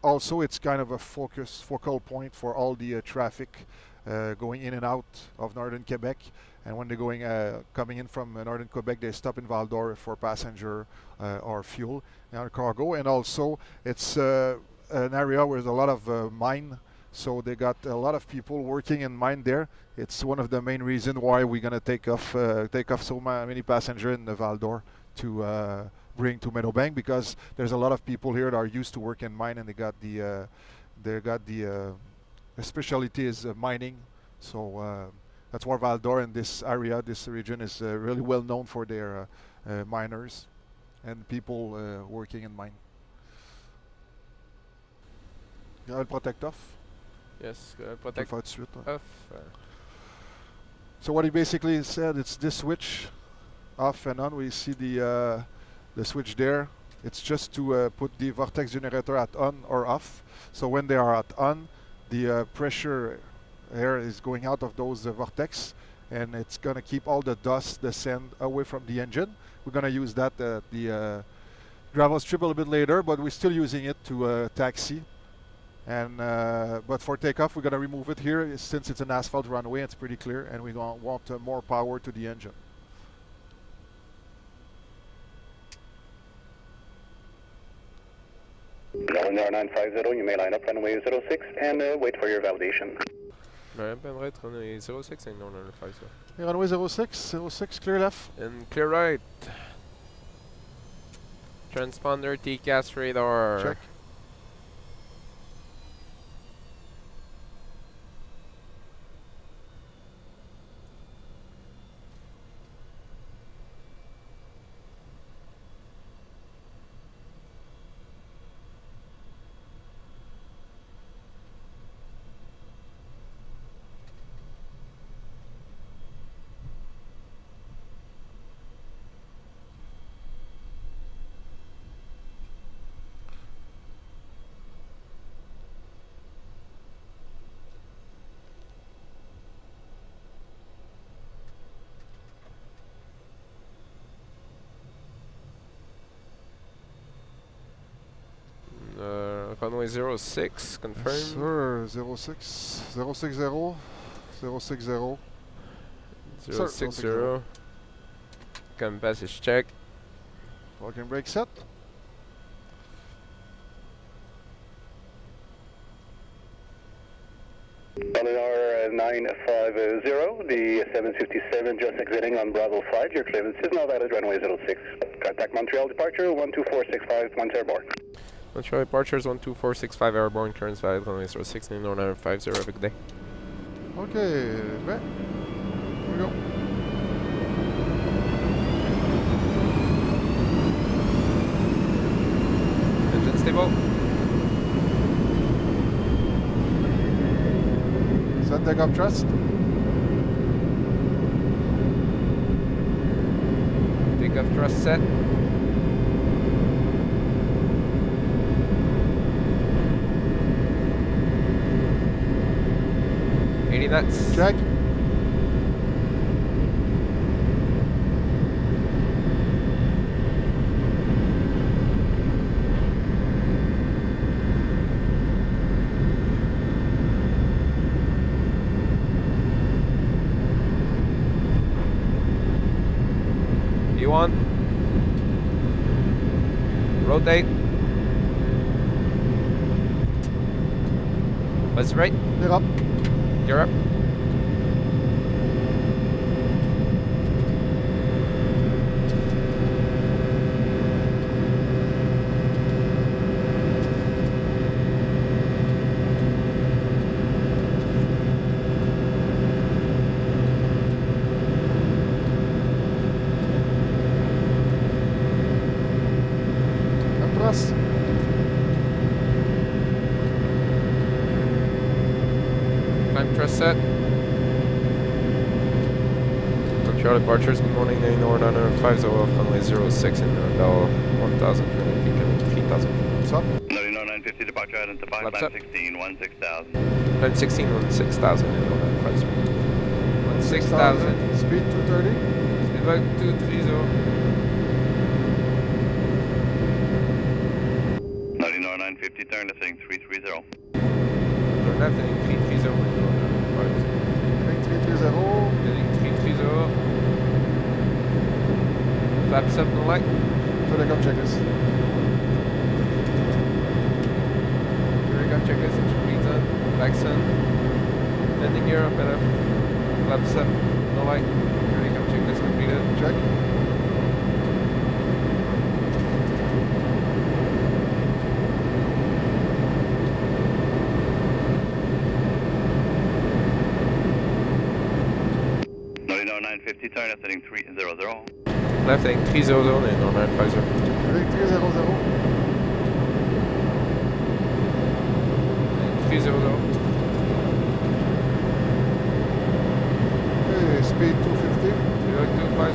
also it's kind of a focal point for all the traffic going in and out of northern Quebec. And when they're coming in from northern Quebec, they stop in Val-d'Or for passenger or fuel and cargo. And also, it's an area where there's a lot of mine. So they got a lot of people working in mine there. It's one of the main reasons why we're gonna take off so many passengers in the Val-d'Or to bring to Meadowbank, because there's a lot of people here that are used to work in mine, and they got the specialty is mining. So that's why Val-d'Or in this area, this region, is really well known for their miners and people working in mine. I'll protect off. Yes, protect off. So what he basically said, it's this switch, off and on. We see the switch there. It's just to put the vortex generator at on or off. So when they are at on, the pressure air is going out of those vortex, and it's going to keep all the dust, the sand away from the engine. We're going to use that at the gravel strip a little bit later, but we're still using it to taxi. And but for takeoff, we're going to remove it here. Since it's an asphalt runway, it's pretty clear, and we want more power to the engine. Nolinor 950, you may line up runway 06 and wait for your validation. Runway 06 and Nolinor 50. Hey, runway 06, clear left. And clear right. Transponder TCAS radar. Check. Runway 06, confirm. Yes, sir, 06, 060, 060. 060. Compass is check. Parking brake set. Nolinor 950, the 757 just exiting on Bravo 5. Your clearance is now valid, runway 06. Contact Montreal departure 12465, once airborne. Montreal departures 12465 airborne, clearance valid, runway 06, Nolinor 50, have a good day. Okay, right. Here we go. Engine stable. Set takeoff thrust. Takeoff thrust set. Nuts. Check. E1. Rotate. What's right? Get up. You're up. Thrust. Climb thrust set. Montreal departures, good morning, Nolinor 950 off runway 06 in Bell 1000, 3000. What's up? Nolinor 950 departure identified, Flaps climb up. 16, 16,000. Climb 16, 6000 in Nolinor 50. 6000. Speed 230. Speedback 230. Nolinor 950, turn to setting 330. Turn left, heading 330 in Nolinor 50. Heading 330. Heading 330. Flaps up, no light. Telecom checklist. Telecom checklist, engine reads on. Backs on. Landing gear up, LF. Flaps up, no light. Telecom checklist completed. Check. Nolinor 950, turn left heading 300. Left heading 300, Nolinor 950. Heading 300. 300. Okay, speed 250. 250.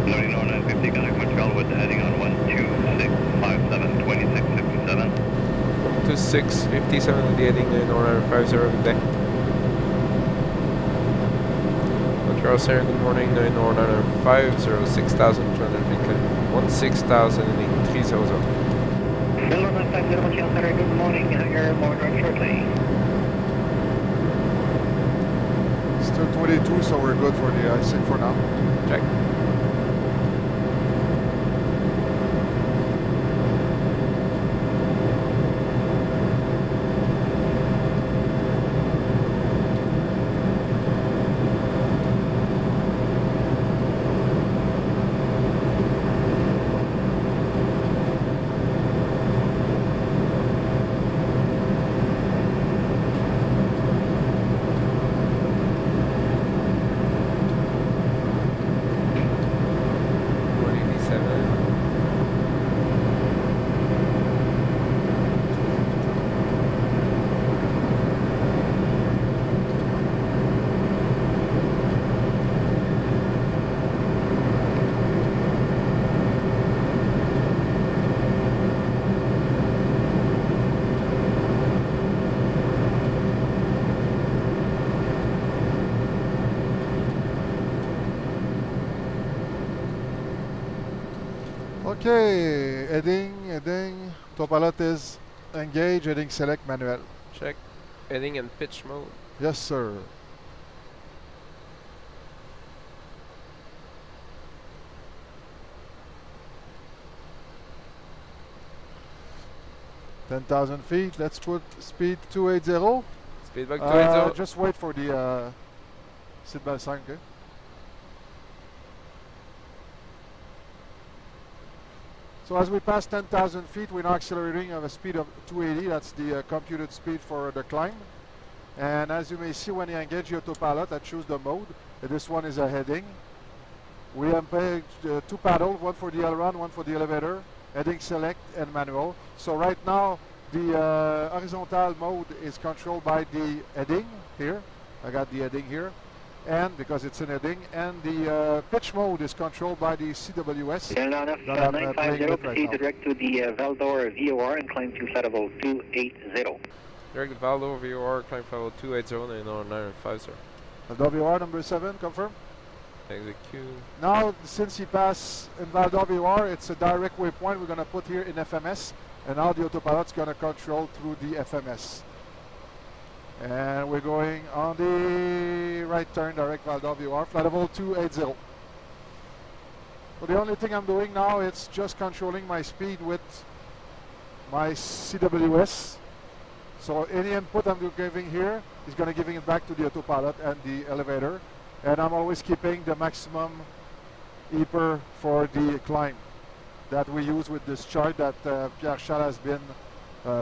Nolinor 950, contact Montreal with the heading on 12657, 2657. 2657 with the heading Nolinor 950, good day. Montreal Air, good morning, Nolinor 950, 6,200 feet clear. 16,000 and 300. Hello, 950 Montreal Center, good morning, airborne right shortly. Still 22, so we're good for the icing for now. Check. Okay, heading. Autopilot is engaged, heading select manual. Check. Heading in pitch mode. Yes, sir. $10,000 feet. Let's put speed 280. Speed back 280. Just wait for the seatbelt sign, okay? So as we pass 10,000 feet, we're now accelerating at a speed of 280. That's the computed speed for the climb. And as you may see, when you engage the autopilot, I choose the mode. This one is a heading. We engage two paddles, one for the aileron, one for the elevator, heading select and manual. So right now, the horizontal mode is controlled by the heading here. I got the heading here. And because it's an heading, and the pitch mode is controlled by the CWS. Airline 950, proceed direct to the Valdor VOR and climb to flight level 280. Direct to Valdor VOR, climb flight level 280 and on 950. Valdor VOR number 7, confirm. Execute. Now, since he passed in Valdor VOR, it's a direct waypoint we're going to put here in FMS. And now the autopilot's going to control through the FMS. And we're going on the right turn, direct Valdor VOR, flight level 280. So the only thing I'm doing now is just controlling my speed with my CWS. So any input I'm giving here is going to giving it back to the autopilot and the elevator. and I'm always keeping the maximum EPR for the climb that we use with this chart that Pierre Charles has been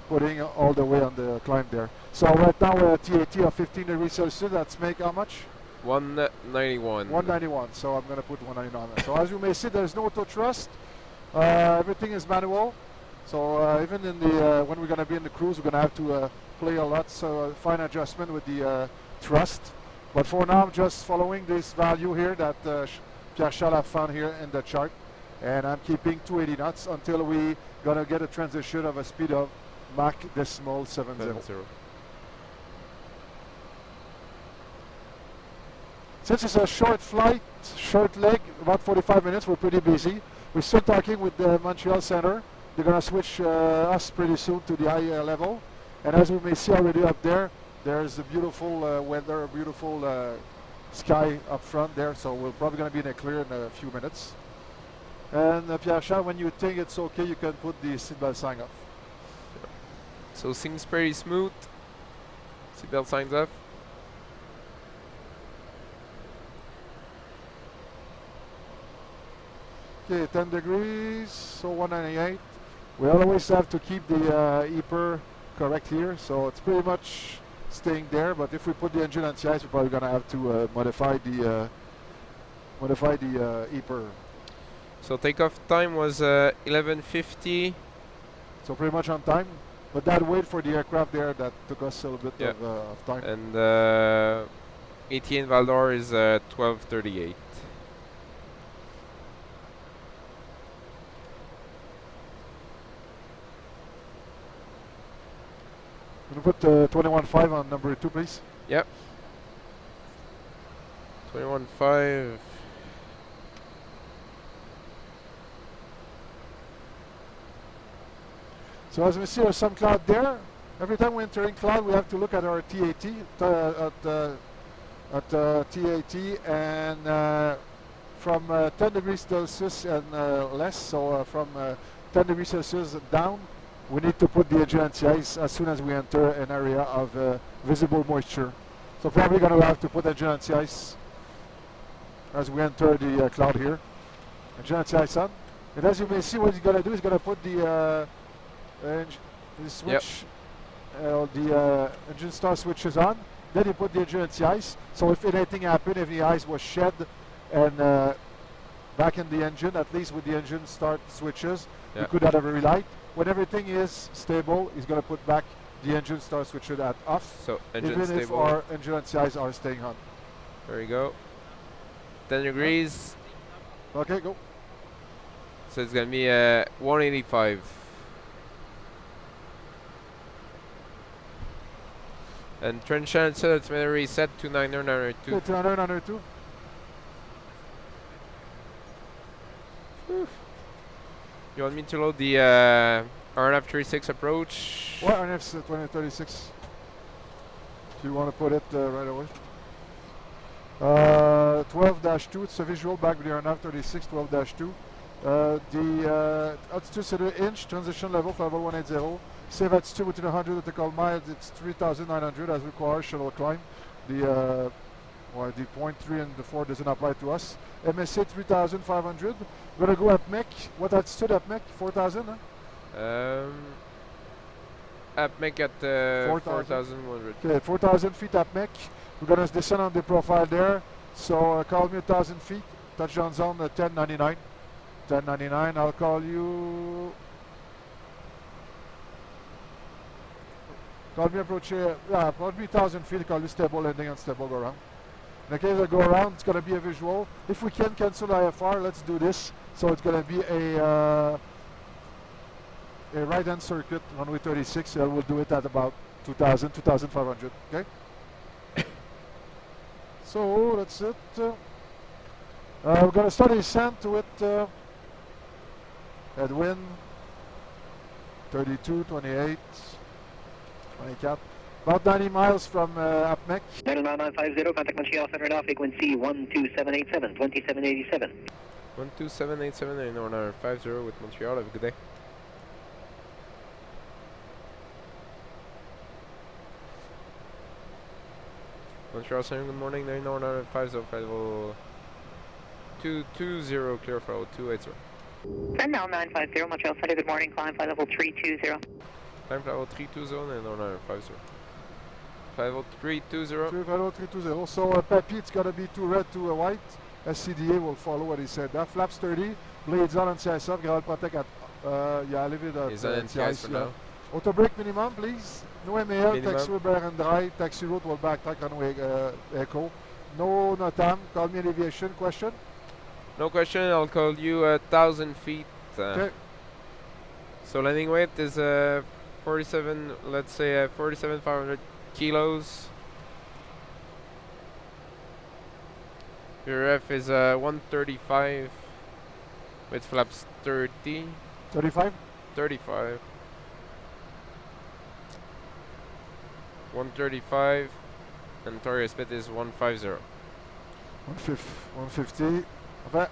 putting all the way on the climb there. So right now we're at TAT of 15 degrees Celsius. That's make how much? 191. 191. So I'm going to put 191. So as you may see, there's no auto thrust. Everything is manual. So even in the when we're going to be in the cruise, we're going to have to play a lot, so fine adjustment with the thrust. But for now, I'm just following this value here that Pierre Charles have found here in the chart, and I'm keeping 280 knots until we gonna get a transition of a speed of Mach decimal 70. Since it's a short flight, short leg, about 45 minutes, we're pretty busy. We're still talking with the Montreal Center. They're going to switch us pretty soon to the high level. And as we may see already up there, there's a beautiful weather, a beautiful sky up front there. So we're probably going to be in a clear in a few minutes. And Pierre Charles, when you think it's okay, you can put the seatbelt sign off. So seems pretty smooth. Seatbelt signs off. Okay, 10 degrees, so 198. We always have to keep the EPR correct here, so it's pretty much staying there. But if we put the engine on the ice, we're probably going to have to modify the EPR. So takeoff time was 11:50. So pretty much on time. But that wait for the aircraft there, that took us a little bit of time. And AT in Val d'Or is 12:38. Can you put 21.5 on number 2, please? Yep. 21.5. So as we see, there's some cloud there. Every time we enter in cloud, we have to look at our TAT, TAT, and from 10 degrees Celsius and less, so from 10 degrees Celsius down, we need to put the engine on the ice as soon as we enter an area of visible moisture. So probably going to have to put engine on the ice as we enter the cloud here. Engine on the ice on. And as you may see, what he's going to do is going to put the switch, the engine start switches on. Then he put the engine on the ice. So if anything happened, if the ice was shed and back in the engine, at least with the engine start switches, we could have a relight. When everything is stable, he's going to put back the engine start switches at off. So engine even stable. if our engine and CIs are staying on. There we go. 10 degrees. Okay, go. So it's going to be 185. And trend channel altimeter set to 902. Okay, 902. You want me to load the RNF 36 approach? What RNF 2036? If you want to put it right away. 12-2, it's a visual back with the RNF 36, 12-2. The altitude set inch, transition level for level 180. Save altitude within 100 nautical miles, it's 3,900 as required, shuttle climb. The the 0.3 and the 4 doesn't apply to us. MSA 3,500. We're going to go at MEC. What altitude at MEC? 4,000? Huh? At MEC at 4,100. Okay, 4,000 feet at MEC. We're going to descend on the profile there. So call me 1,000 feet. Touchdown zone 1099. 1099. I'll call you. Call me approach. Call me 1,000 feet. Call you stable landing and stable go around. In the case I go around, it's going to be a visual. If we can cancel IFR, let's do this. So it's going to be a right-hand circuit, runway 36. We'll do it at about 2,000, 2,500. Okay? So that's it. We're going to start a descent with headwind 32, 28, 24. About 90 miles from APMEC. 950, contact Montreal Center now, frequency 12787, 2787. 12787 and Nolinor 50 with Montreal. Have a good day. Montreal Center, good morning. 950 220, clear for level 280. Now 950, Montreal Center, good morning. Climb flight level 320. Climb flight level 320, 950. Flight level 320. Level 320. So Papi, it's got to be too red, too white. SCDA will follow what he said. That flaps 30, blades on NCIS off, ground protect at, yeah, leave it at Is that NCIS for now? Auto brake minimum, please. No MAL, Minimum. taxi route bear and dry, taxi route will backtrack runway echo. No NOTAM, call me an aviation question. No question, I'll call you 1,000 feet. Okay. So landing weight is 47, let's say 47,500 kilos. Your F is 135 with flaps 30. 35? 35. 135 and target speed is 150. 150. Okay.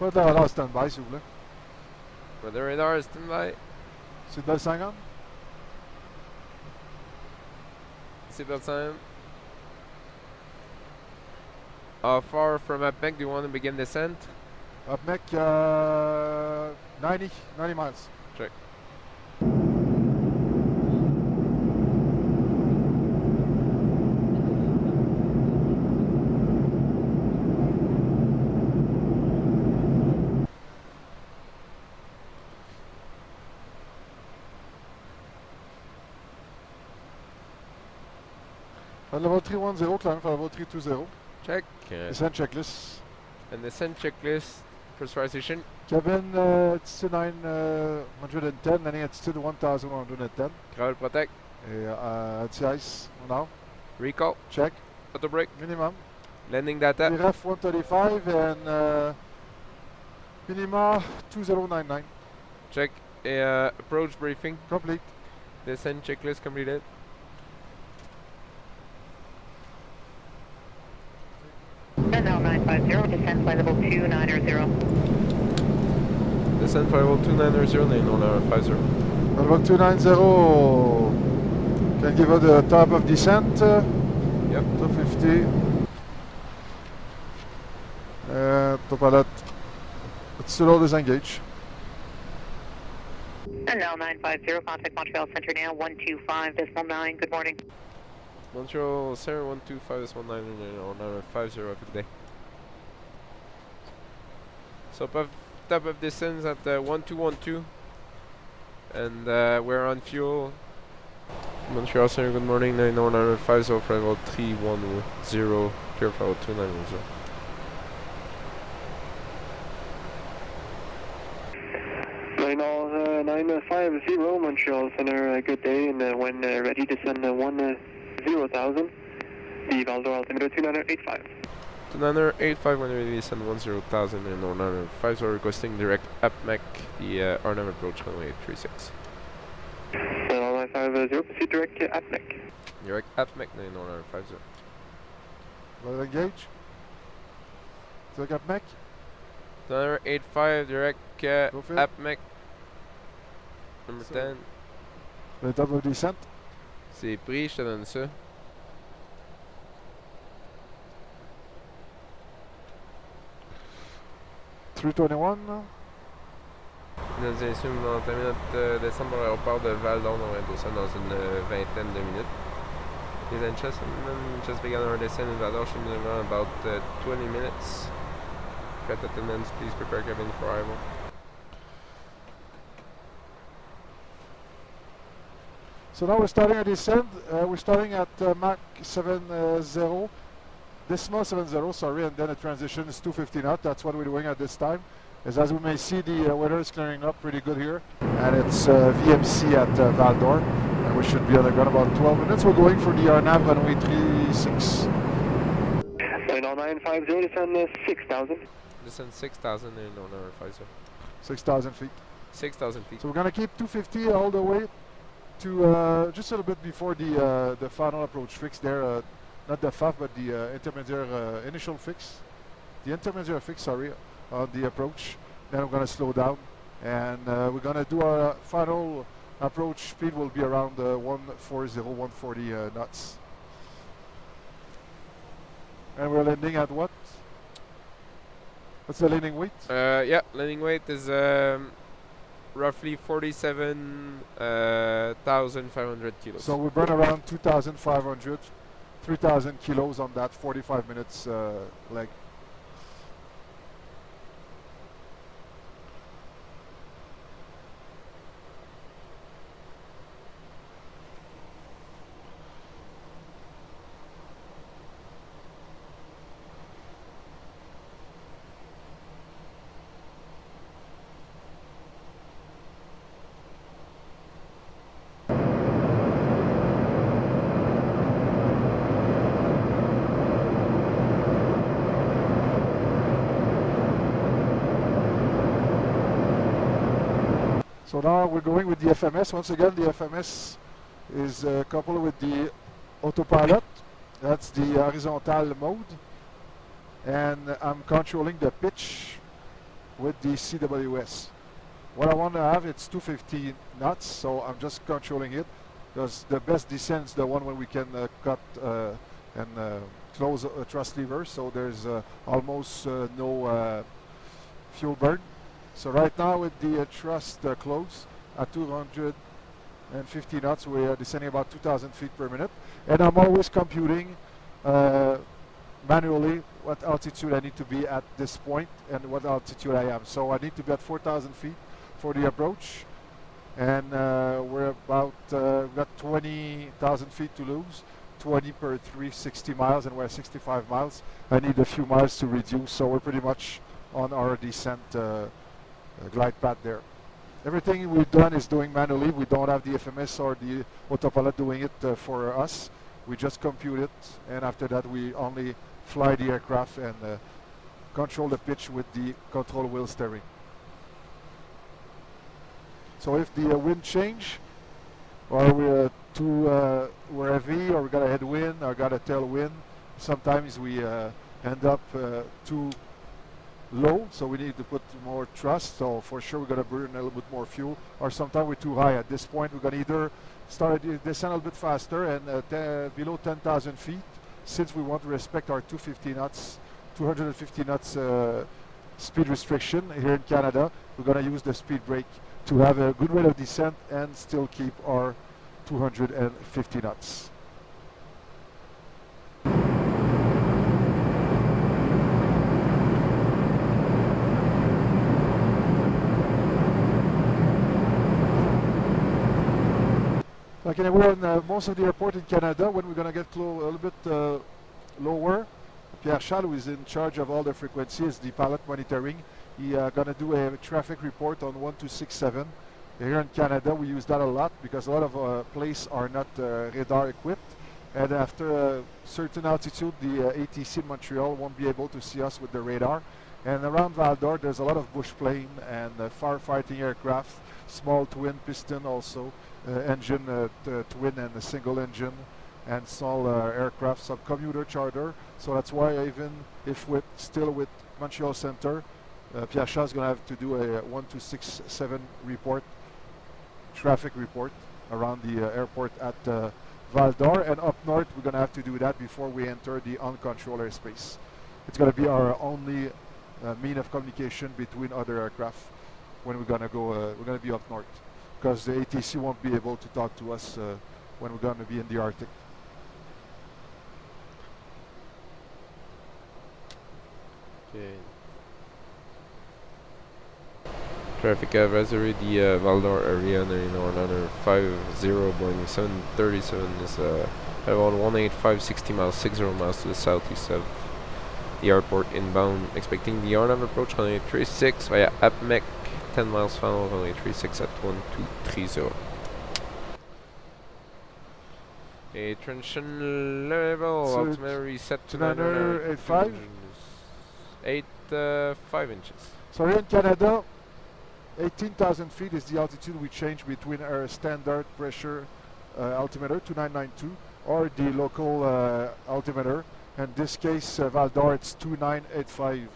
Put the radar stand-by, s'il vous plaît. But the radar is standby. Seatbelt sign on. Seatbelt sign. How far from APMEC do you want to begin descent? APMEC 90 miles. Check. Level 310, climb for level 320. Check. Descent checklist. And descent checklist. Pressurization. Cabin altitude 910, landing altitude 1110. Gravel protect. Et anti-ice now. Recall. Check. Auto brake. Minimum. Landing data. VREF 135 and minima 2099. Check. Approach briefing. Complete. Descent checklist completed. And now 950, descend flight level 290. Descent flight level 290, 950. Level 290. Can give her the top of descent. Yep. 250. Autopilot. Still all disengage. And now 950, contact Montreal Center now 125.9. Good morning. Montreal Center 125.950. Good day. So top of descent at 1212. And we're on fuel. Montreal Center, good morning. 950 for level 310. Clear for level 290. 950 Montreal Center, good day, and when ready to send 10,000, the Val-d'Or altimeter 2985. 2985 when ready to send 10,000 and 950, so requesting direct APMEC, the RNAV approach runway 36. 950, proceed direct APMEC. Direct APMEC 950. Let it engage. Direct APMEC. 985 direct APMEC. Number 10. Le top of descent. C'est pris, je te donne ça. $321. Mesdames et messieurs, nous allons terminer notre descente pour l'aéroport de Val-d'Or. On va descendre dans une vingtaine de minutes. Ladies and gentlemen, just began our descent in Val-d'Or. Should be around about 20 minutes. Flight attendants, please prepare cabin for arrival. So now we're starting our descent. We're starting at Mach 70, decimal 70, sorry, and then the transition is 250 knots. That's what we're doing at this time. As we may see, the weather is clearing up pretty good here, and it's VMC at Val d'Or, and we should be on the ground about 12 minutes. We're going for the RNAV runway 36. 90950, descend 6,000. Descend 6,000 in on our Pfizer. 6,000 feet. 6,000 feet. So we're going to keep 250 all the way to just a little bit before the final approach fix there. Not the FAF, but the intermediate initial fix. The intermediate fix, sorry, on the approach. Then we're going to slow down, and we're going to do our final approach speed will be around 140, 140 knots. And we're landing at what? What's the landing weight? Yeah, landing weight is roughly 47,500 kilos. So we burn around 2,500, 3,000 kilos on that 45 minutes leg. So now we're going with the FMS. Once again, the FMS is coupled with the autopilot. That's the horizontal mode. And I'm controlling the pitch with the CWS. What I want to have, it's 250 knots, so I'm just controlling it, because the best descent is the one when we can cut and close thrust levers, so there's almost no fuel burn. So right now with the thrust close at 250 knots, we are descending about 2,000 feet per minute. And I'm always computing manually what altitude I need to be at this point and what altitude I am. So I need to be at 4,000 feet for the approach. And we're about, we've got 20,000 feet to lose, 20 per 360 miles, and we're at 65 miles. I need a few miles to reduce, so we're pretty much on our descent glide path there. Everything we've done is doing manually. We don't have the FMS or the autopilot doing it for us. We just compute it, and after that we only fly the aircraft and control the pitch with the control wheel steering. So if the wind change, or we're we're heavy, or we got a headwind, or got a tailwind, sometimes we end up too low, so we need to put more thrust, so for sure we're going to burn a little bit more fuel, or sometimes we're too high. At this point we're going to either start descend a little bit faster and below 10,000 feet, since we want to respect our 250 knots, 250 knots speed restriction here in Canada. We're going to use the speed brake to have a good rate of descent and still keep our 250 knots. Like anywhere in most of the airport in Canada, when we're going to get a little bit lower, Pierre Charles, who is in charge of all the frequencies, the pilot monitoring, he's going to do a traffic report on 1267. Here in Canada, we use that a lot because a lot of places are not radar equipped. And after a certain altitude, the ATC in Montreal won't be able to see us with the radar. And around Val d'Or, there's a lot of bush plane and firefighting aircraft, small twin piston also, engine twin and a single engine, and small aircraft, some commuter charter. So that's why even if we're still with Montreal Center, Pierre Charles is going to have to do a 1267 report, traffic report around the airport at Val d'Or, and up north we're going to have to do that before we enter the uncontrolled airspace. It's going to be our only mean of communication between other aircraft when we're going to go. We're going to be up north, because the ATC won't be able to talk to us when we're going to be in the Arctic. Okay. Traffic advisory, the Val d'Or area, Nolinor 50, Boeing 737 is around 18560 miles, 60 miles to the southeast of the airport inbound, expecting the Arnav approach runway 36 via APMEC, 10 miles final, runway 36 at 1230. A transition level, So altimeter reset to 985. 5 inches. So here in Canada, 18,000 feet is the altitude we change between our standard pressure altimeter 2992 or the local altimeter. In this case, Val d'Or, it's 2985.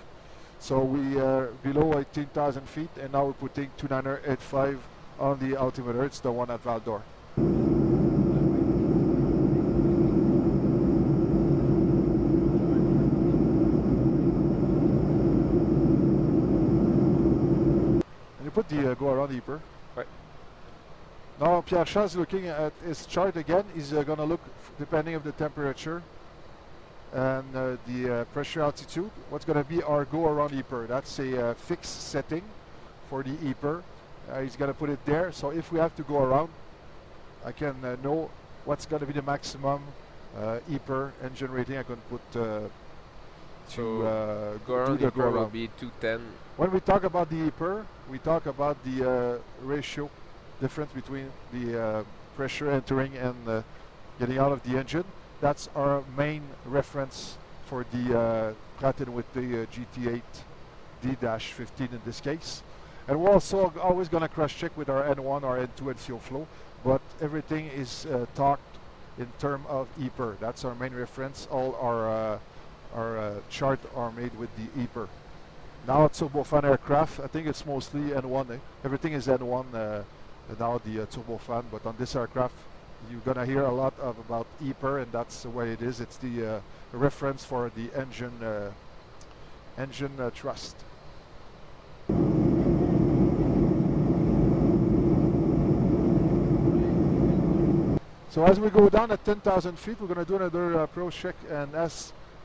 So we are below 18,000 feet, and now we're putting 2985 on the altimeter. It's the one at Val d'Or. And you put the go around deeper. Right. Now Pierre Charles is looking at his chart again. He's going to look, depending on the temperature and the pressure altitude, what's going to be our go around EPR. That's a fixed setting for the EPR. He's going to put it there, so if we have to go around, I can know what's going to be the maximum EPR engine rating I can put So go around do the the go EPR will around. be 210. When we talk about the EPR, we talk about the ratio difference between the pressure entering and getting out of the engine. That's our main reference for the Pratt & Whitney GT8 D-15 in this case. And we're also always going to cross-check with our N1 or N2 and fuel flow, but everything is talked in terms of EPR. That's our main reference. All our chart are made with the EPR. Now it's turbofan aircraft, I think it's mostly N1. Everything is N1 now, the turbofan, but on this aircraft you're gonna hear a lot about EPR, and that's the way it is. It's the reference for the engine thrust. So as we go down at 10,000 feet, we're gonna do another approach check, and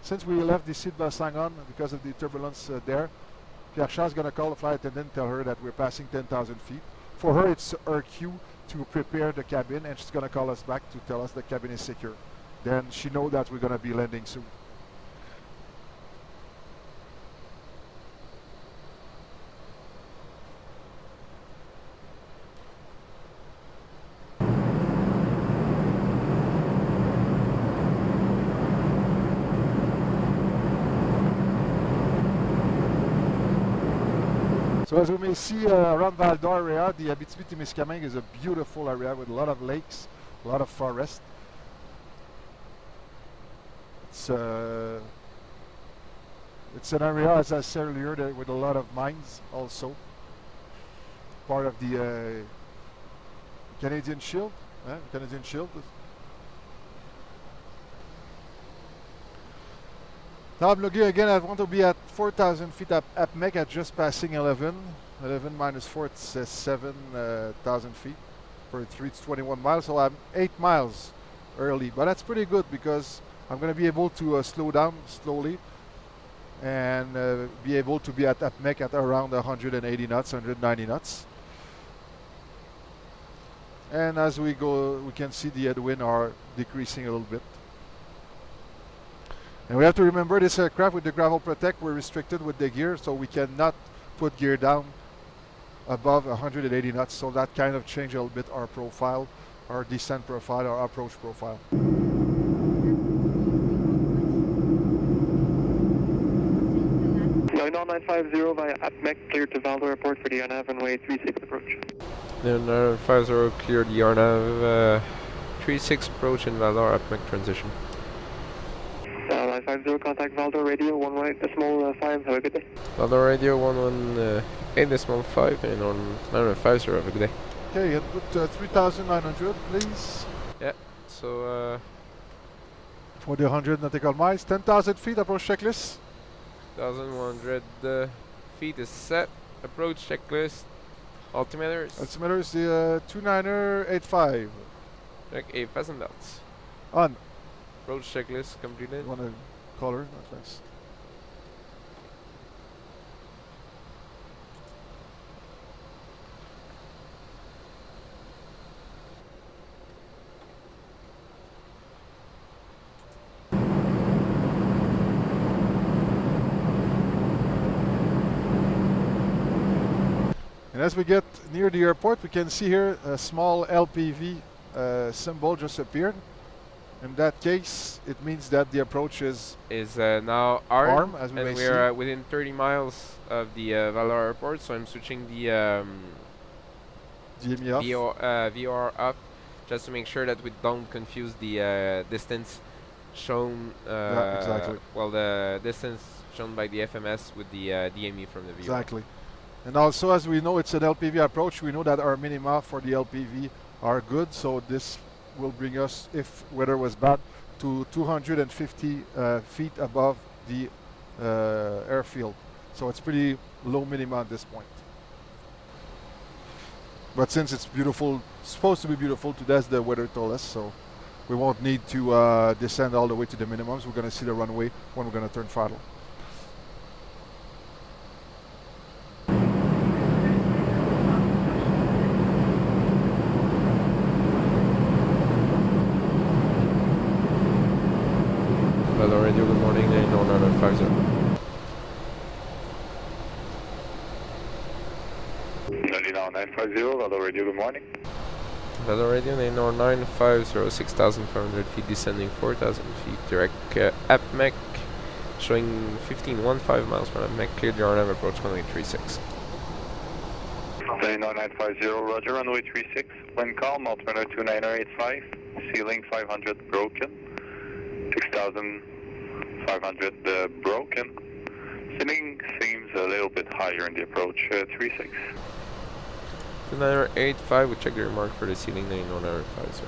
since we left the seat belts hang on because of the turbulence there, Pierre Charles is gonna call the flight attendant and tell her that we're passing 10,000 feet. For her, it's her cue to prepare the cabin, and she's going to call us back to tell us the cabin is secure. Then she knows that we're going to be landing soon. So as we may see around Val d'Or area, the Abitibi-Témiscamingue is a beautiful area with a lot of lakes, a lot of forest. It's an area, as I said earlier, with a lot of mines also. Part of the Canadian Shield. Canadian Shield. Now I'm looking again, I want to be at 4,000 feet at APMEC at just passing 11. 11 minus 4, it's 7,000 feet for 3 to 21 miles. So I'm 8 miles early, but that's pretty good because I'm going to be able to slow down slowly and be able to be at APMEC at around 180 knots, 190 knots. And as we go, we can see the headwind are decreasing a little bit. And we have to remember this aircraft with the gravel protect, we're restricted with the gear, so we cannot put gear down above 180 knots. So that kind of changed a little bit our profile, our descent profile, our approach profile. 950 via APMEC, cleared to Val d'Or Airport for the Arnav runway 36 approach. Then 950 cleared the Arnav 36 approach in Val d'Or APMEC transition. 950, contact Val d'Or radio 11.5, have a good day. Val d'Or radio 11.8.5 and on 950, have a good day. Okay, and put 3,900 please. Yeah, so for the 100 nautical miles, 10,000 feet approach checklist. 1,100 feet is set. Approach checklist. Altimeters. Altimeter is the 2985. Check A fasten belts. On. Approach checklist completed. You want to call her? No, thanks. as we get near the airport, we can see here a small LPV symbol just appeared. In that case, it means that the approach is now arm, as we and may we're see. within 30 miles of the Valdor airport, so I'm switching the DME off. VOR up, just to make sure that we don't confuse the distance shown. Yeah, exactly. Well, the distance shown by the FMS with the DME from the VOR. Exactly. And also, as we know, it's an LPV approach. We know that our minima for the LPV are good, so this will bring us, if weather was bad, to 250 feet above the airfield. So it's pretty low minima at this point. But since it's beautiful, supposed to be beautiful today, as the weather told us, so we won't need to descend all the way to the minimums. We're going to see the runway when we're going to turn throttle. Hello radio, good morning, Nolinor 50. Nolinor 950, hello radio, good morning. Hello radio, Nolinor 950, 6,500 feet descending, 4,000 feet direct APMEC, showing 15.15 miles per APMEC, cleared your RNAV approach runway 36. Nolinor 950, roger, runway 36, wind calm, altimeter 29085, ceiling 500 broken, 6,500 broken. Ceiling seems a little bit higher in the approach, 36. 29085, we check the remark for the ceiling, Nolinor 50.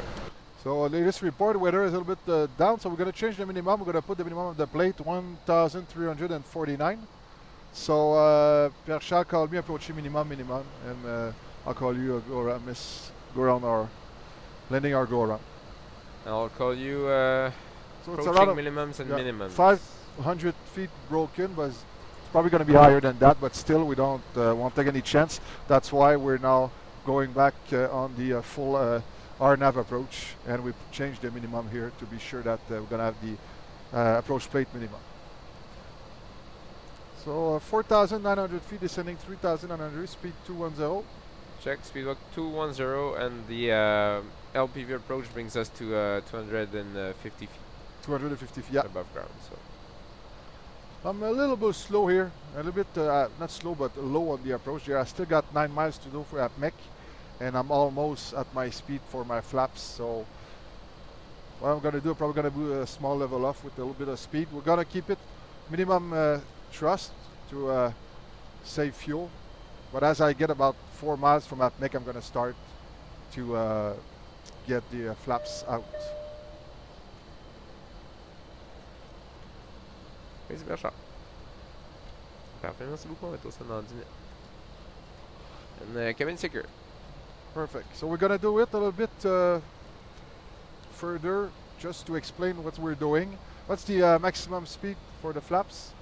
So latest report, weather is a little bit down, so we're going to change the minimum. We're going to put the minimum of the plate, 1,349. So Pierre Charles called me, approaching minimum, and I'll call you, go around our, landing our go around. I'll call you So it's approaching around minimums and minimums. 500 feet broken, but it's probably going to be higher than that, but still we don't won't take any chance. That's why we're now going back on the full RNAV approach, and we changed the minimum here to be sure that we're going to have the approach plate minimum. So 4,900 feet descending 3,900, speed 210. Check, speedwalk 210, and the LPV approach brings us to 250 feet 250 feet, yeah. above ground. So I'm a little bit slow here, a little bit, not slow, but low on the approach here. I still got 9 miles to do for APMEC, and I'm almost at my speed for my flaps. So what I'm going to do, I'm probably going to do a small level off with a little bit of speed. We're going to keep it minimum thrust to save fuel. But as I get about 4 miles from APMEC, I'm going to start to get the flaps out. merci Bertrand. Parfait, merci beaucoup, on va tous dans 10 minutes. And cabin secure. Perfect. So we're going to do it a little bit further just to explain what we're doing. What's the maximum speed for the flaps?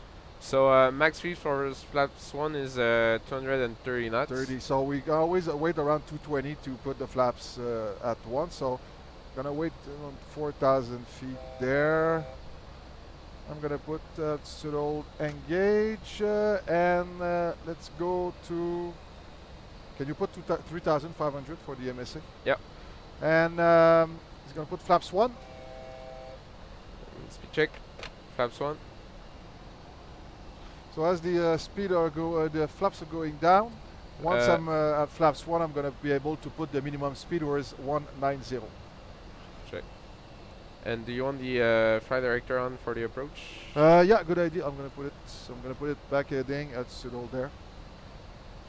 So max speed for flaps 1 is 230 knots. 30. So we always wait around 220 to put the flaps at 1. So gonna wait around 4,000 feet there. I'm gonna put pseudo engage and let's go to. Can you put 3,500 for the MSA? Yep. And he's gonna put flaps 1. Speed check. Flaps 1. So as the speed the flaps are going down, once I'm at flaps 1, I'm going to be able to put the minimum speed, whereas 190. Check. And do you want the flight director on for the approach? Yeah, good idea. I'm going to put it. So I'm going to put it back heading at pseudo there.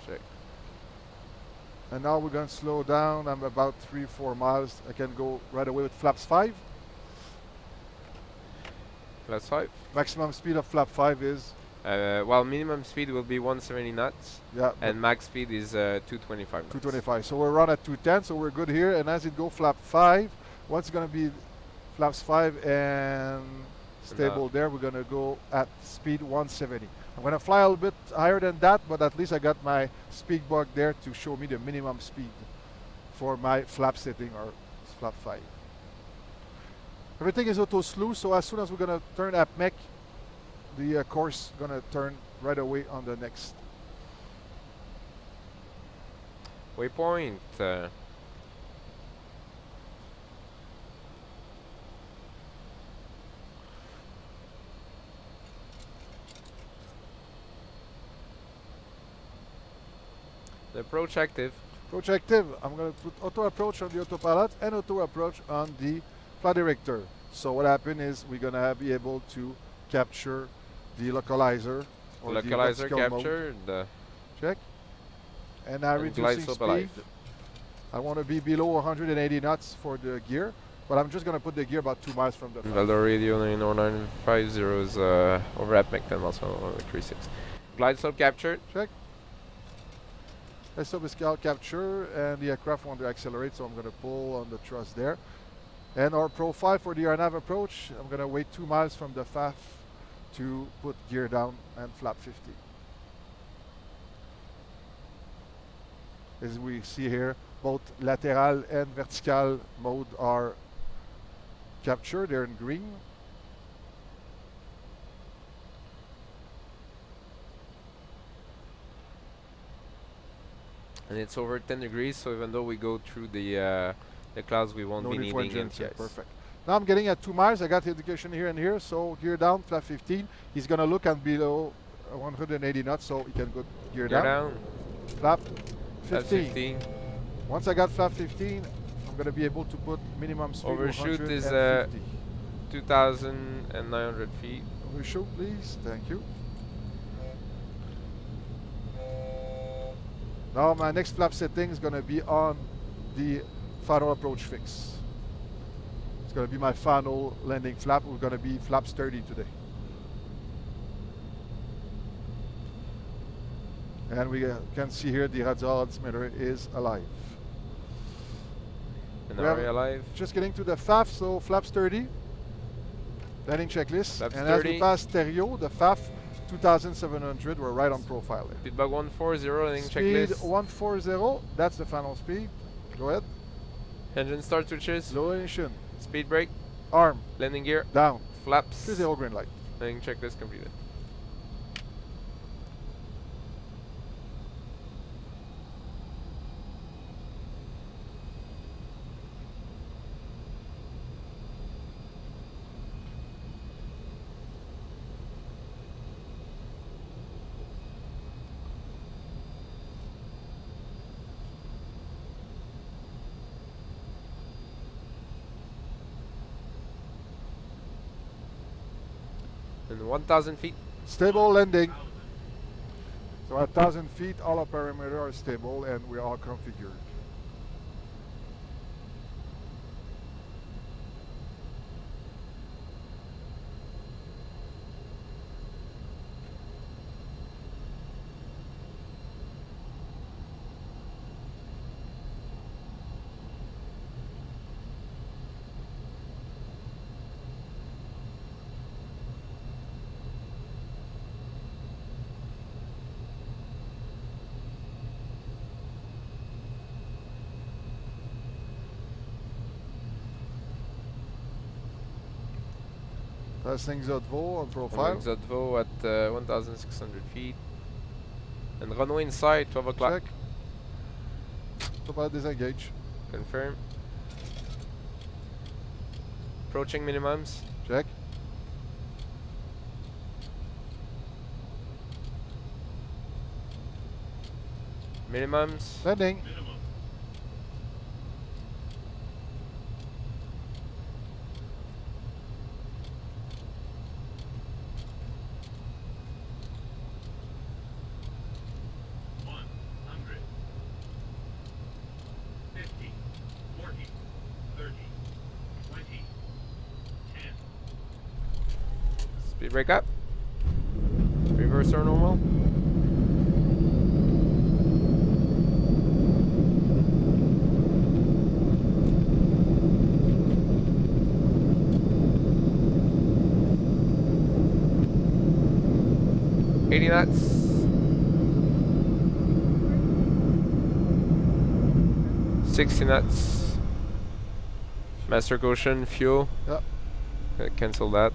Check. And now we're going to slow down. I'm about 3-4 miles. I can go right away with flaps 5. Flaps 5. Maximum speed of flap 5 is. Well, minimum speed will be 170 knots. Yeah. And max speed is 225 knots. 225. So we're around at 210. So we're good here. And as it go flap 5, what's going to be flaps 5 and stable there, we're going to go at speed 170. I'm going to fly a little bit higher than that, but at least I got my speed bug there to show me the minimum speed for my flap setting, or flap 5. Everything is auto slew, so as soon as we're going to turn APMEC, the course going to turn right away on the next. Waypoint. The approach active. Approach active. I'm going to put auto approach on the autopilot and auto approach on the flight director. So what happened is we're going to be able to capture the localizer. Or Localizer the captured. Check. And now reducing speed. Alive. I want to be below 180 knots for the gear, but I'm just going to put the gear about 2 miles from the front. Valdor radio 94950 is over at Mecton also 36. Glide slope captured. Check. Glide slope is capture and the aircraft want to accelerate, so I'm going to pull on the thrust there. And our profile for the RNAV approach, I'm going to wait 2 miles from the FAF to put gear down and flap 50. As we see here, both lateral and vertical mode are captured. They're in green. And it's over 10 degrees, so even though we go through the clouds, we won't be needing NTIs. Perfect. Now I'm getting at 2 miles. I got the indication here and here. So gear down, flap 15. He's going to look and below 180 knots, so he can go gear down. Flap 15. Once I got flap 15, I'm going to be able to put minimum speed. Overshoot is 2,900 feet. Overshoot, please. Thank you. Now my next flap setting is going to be on the final approach fix. It's going to be my final landing flap. We're going to be flaps 30 today. And we can see here the radar altimeter is alive. And are we alive? Just getting to the FAF, so flaps 30. Landing checklist. Flaps and 30. as we pass stereo, the FAF 2,700, we're right on profile there. Speedbug 140, landing Speed checklist. 140, that's the final speed. Go ahead. Engine start switches. Low ignition. Speed brake. Arm. Landing gear. Down. Flaps. 30 green light. Landing checklist completed. And 1,000 feet. Stable landing. So at 1,000 feet, all our parameters are stable and we are all configured. Testing Zotvo on profile. Zotvo at 1,600 feet. And runway inside, 12 o'clock. Check. Autopilot disengage. Confirm. Approaching minimums. Check. Minimums. Landing. Speed brake up. Reverse or normal. $80 knots. 60 knots. Master caution, fuel. Yep. Cancel that.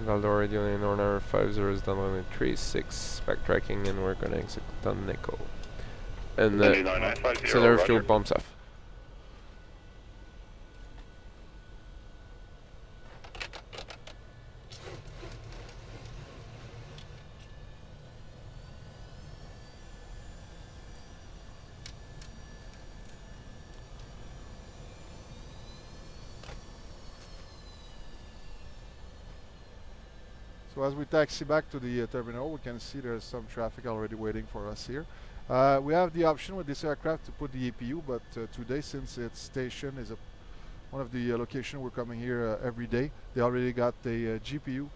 Valdor Radio Nolinor 50 is done on 36 backtracking, and we're gonna exit on Nico. And cylinder fuel pumps off. So as we taxi back to the terminal, we can see there's some traffic already waiting for us here. We have the option with this aircraft to put the APU, but today, since its station is one of the locations we're coming here every day, they already got a GPU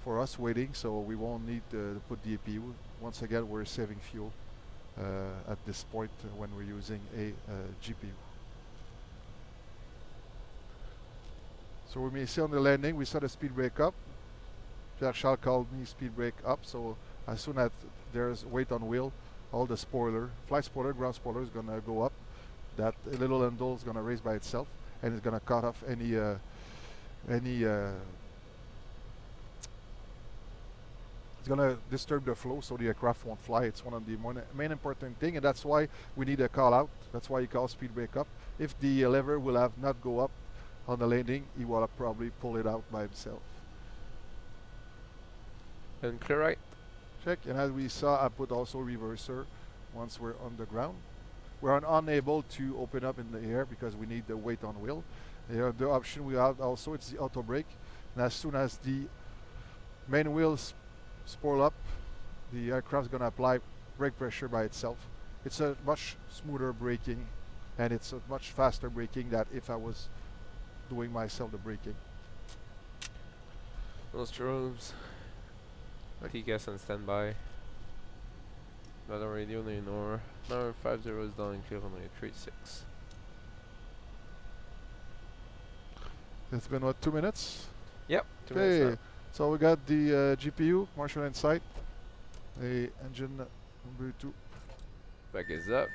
for us waiting, so we won't need to put the APU. Once again, we're saving fuel at this point when we're using a GPU. So we may see on the landing, we saw the speed brake up. Pierre-Charles called me speed brake up, so as soon as there's weight on wheel, all the spoiler, flight spoiler, ground spoiler is gonna go up. That little handle is gonna raise by itself, and it's gonna cut off any it's gonna disturb the flow, so the aircraft won't fly. It's one of the main important thing, and that's why we need a call out. That's why he calls speed brake up. If the lever will have not go up on the landing, he will have probably pull it out by himself. And clear right. Check, and as we saw, I put also reverser once we're on the ground. We're unable to open up in the air because we need the weight on wheel. The option we have also, it's the auto brake, and as soon as the main wheels spoil up, the aircraft's gonna apply brake pressure by itself. It's a much smoother braking, and it's a much faster braking than if I was doing myself the braking. Those strobes. TCAS on standby. Valdor Radio Nolinor. Number 50 is down in clear on 36. It's been what, 2 minutes? Yep, 2 minutes now. So we got the GPU, Marshall in sight. The engine number 2. Back is up.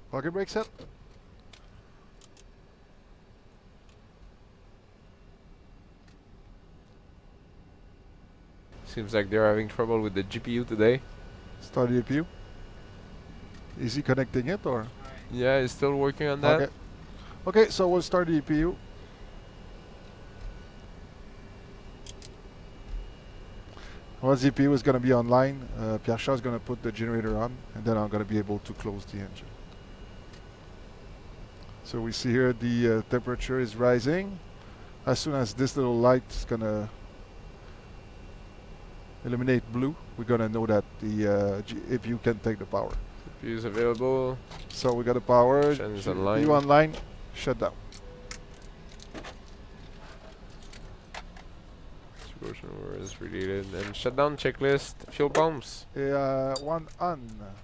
Pocket brake set. Seems like they're having trouble with the GPU today. Start the APU. Is he connecting it or? Yeah, he's still working on that. Okay. Okay, so we'll start the APU. Once the APU is going to be online, Pierre-Charles is going to put the generator on, and then I'm going to be able to close the engine. So we see here the temperature is rising. As soon as this little light is going to illuminate blue, we're going to know that the APU can take the power. CPU is available. So we got the power. Is online. APU online. Shut down. Distribution is related. And shutdown checklist. Fuel pumps. One on.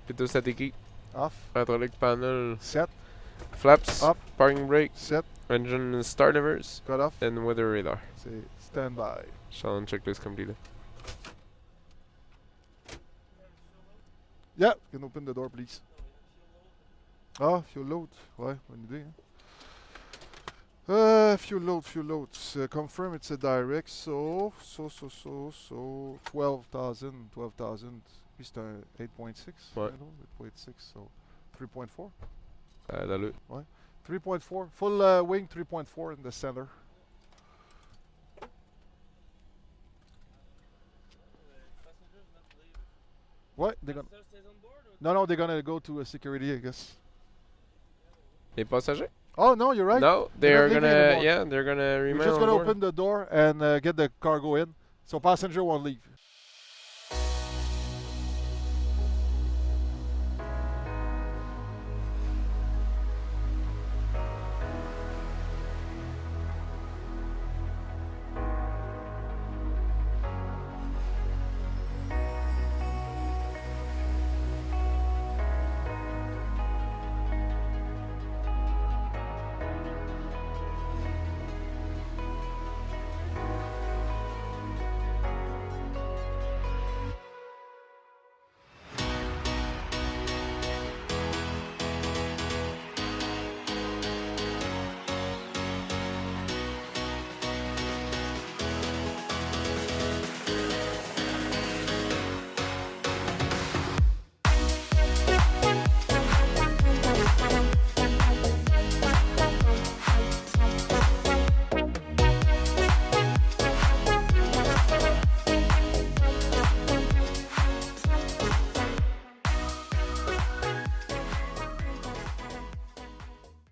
Pitot statique. Off. Hydraulic panel. Set. Flaps. Up. Parking brake. Set. Engine start levers. Cut off. And weather radar. Say standby. Shutdown checklist completed. Yeah, you can open the door, please. Oh, fuel load. Ouais, bonne idée. Fuel load. Confirm it's a direct, so 12,000. Puis c'est un 8.6. Ouais. 8.6, so 3.4. D'allure. Ouais. 3.4. Full wing 3.4 in the center. What? They're gonna... No, they're gonna go to security, I guess. Les passagers? Oh no, you're right. No, They're they're not leaving gonna, anymore. yeah, they're gonna We're remain just on gonna board. open the door and get the cargo in, so passenger won't leave.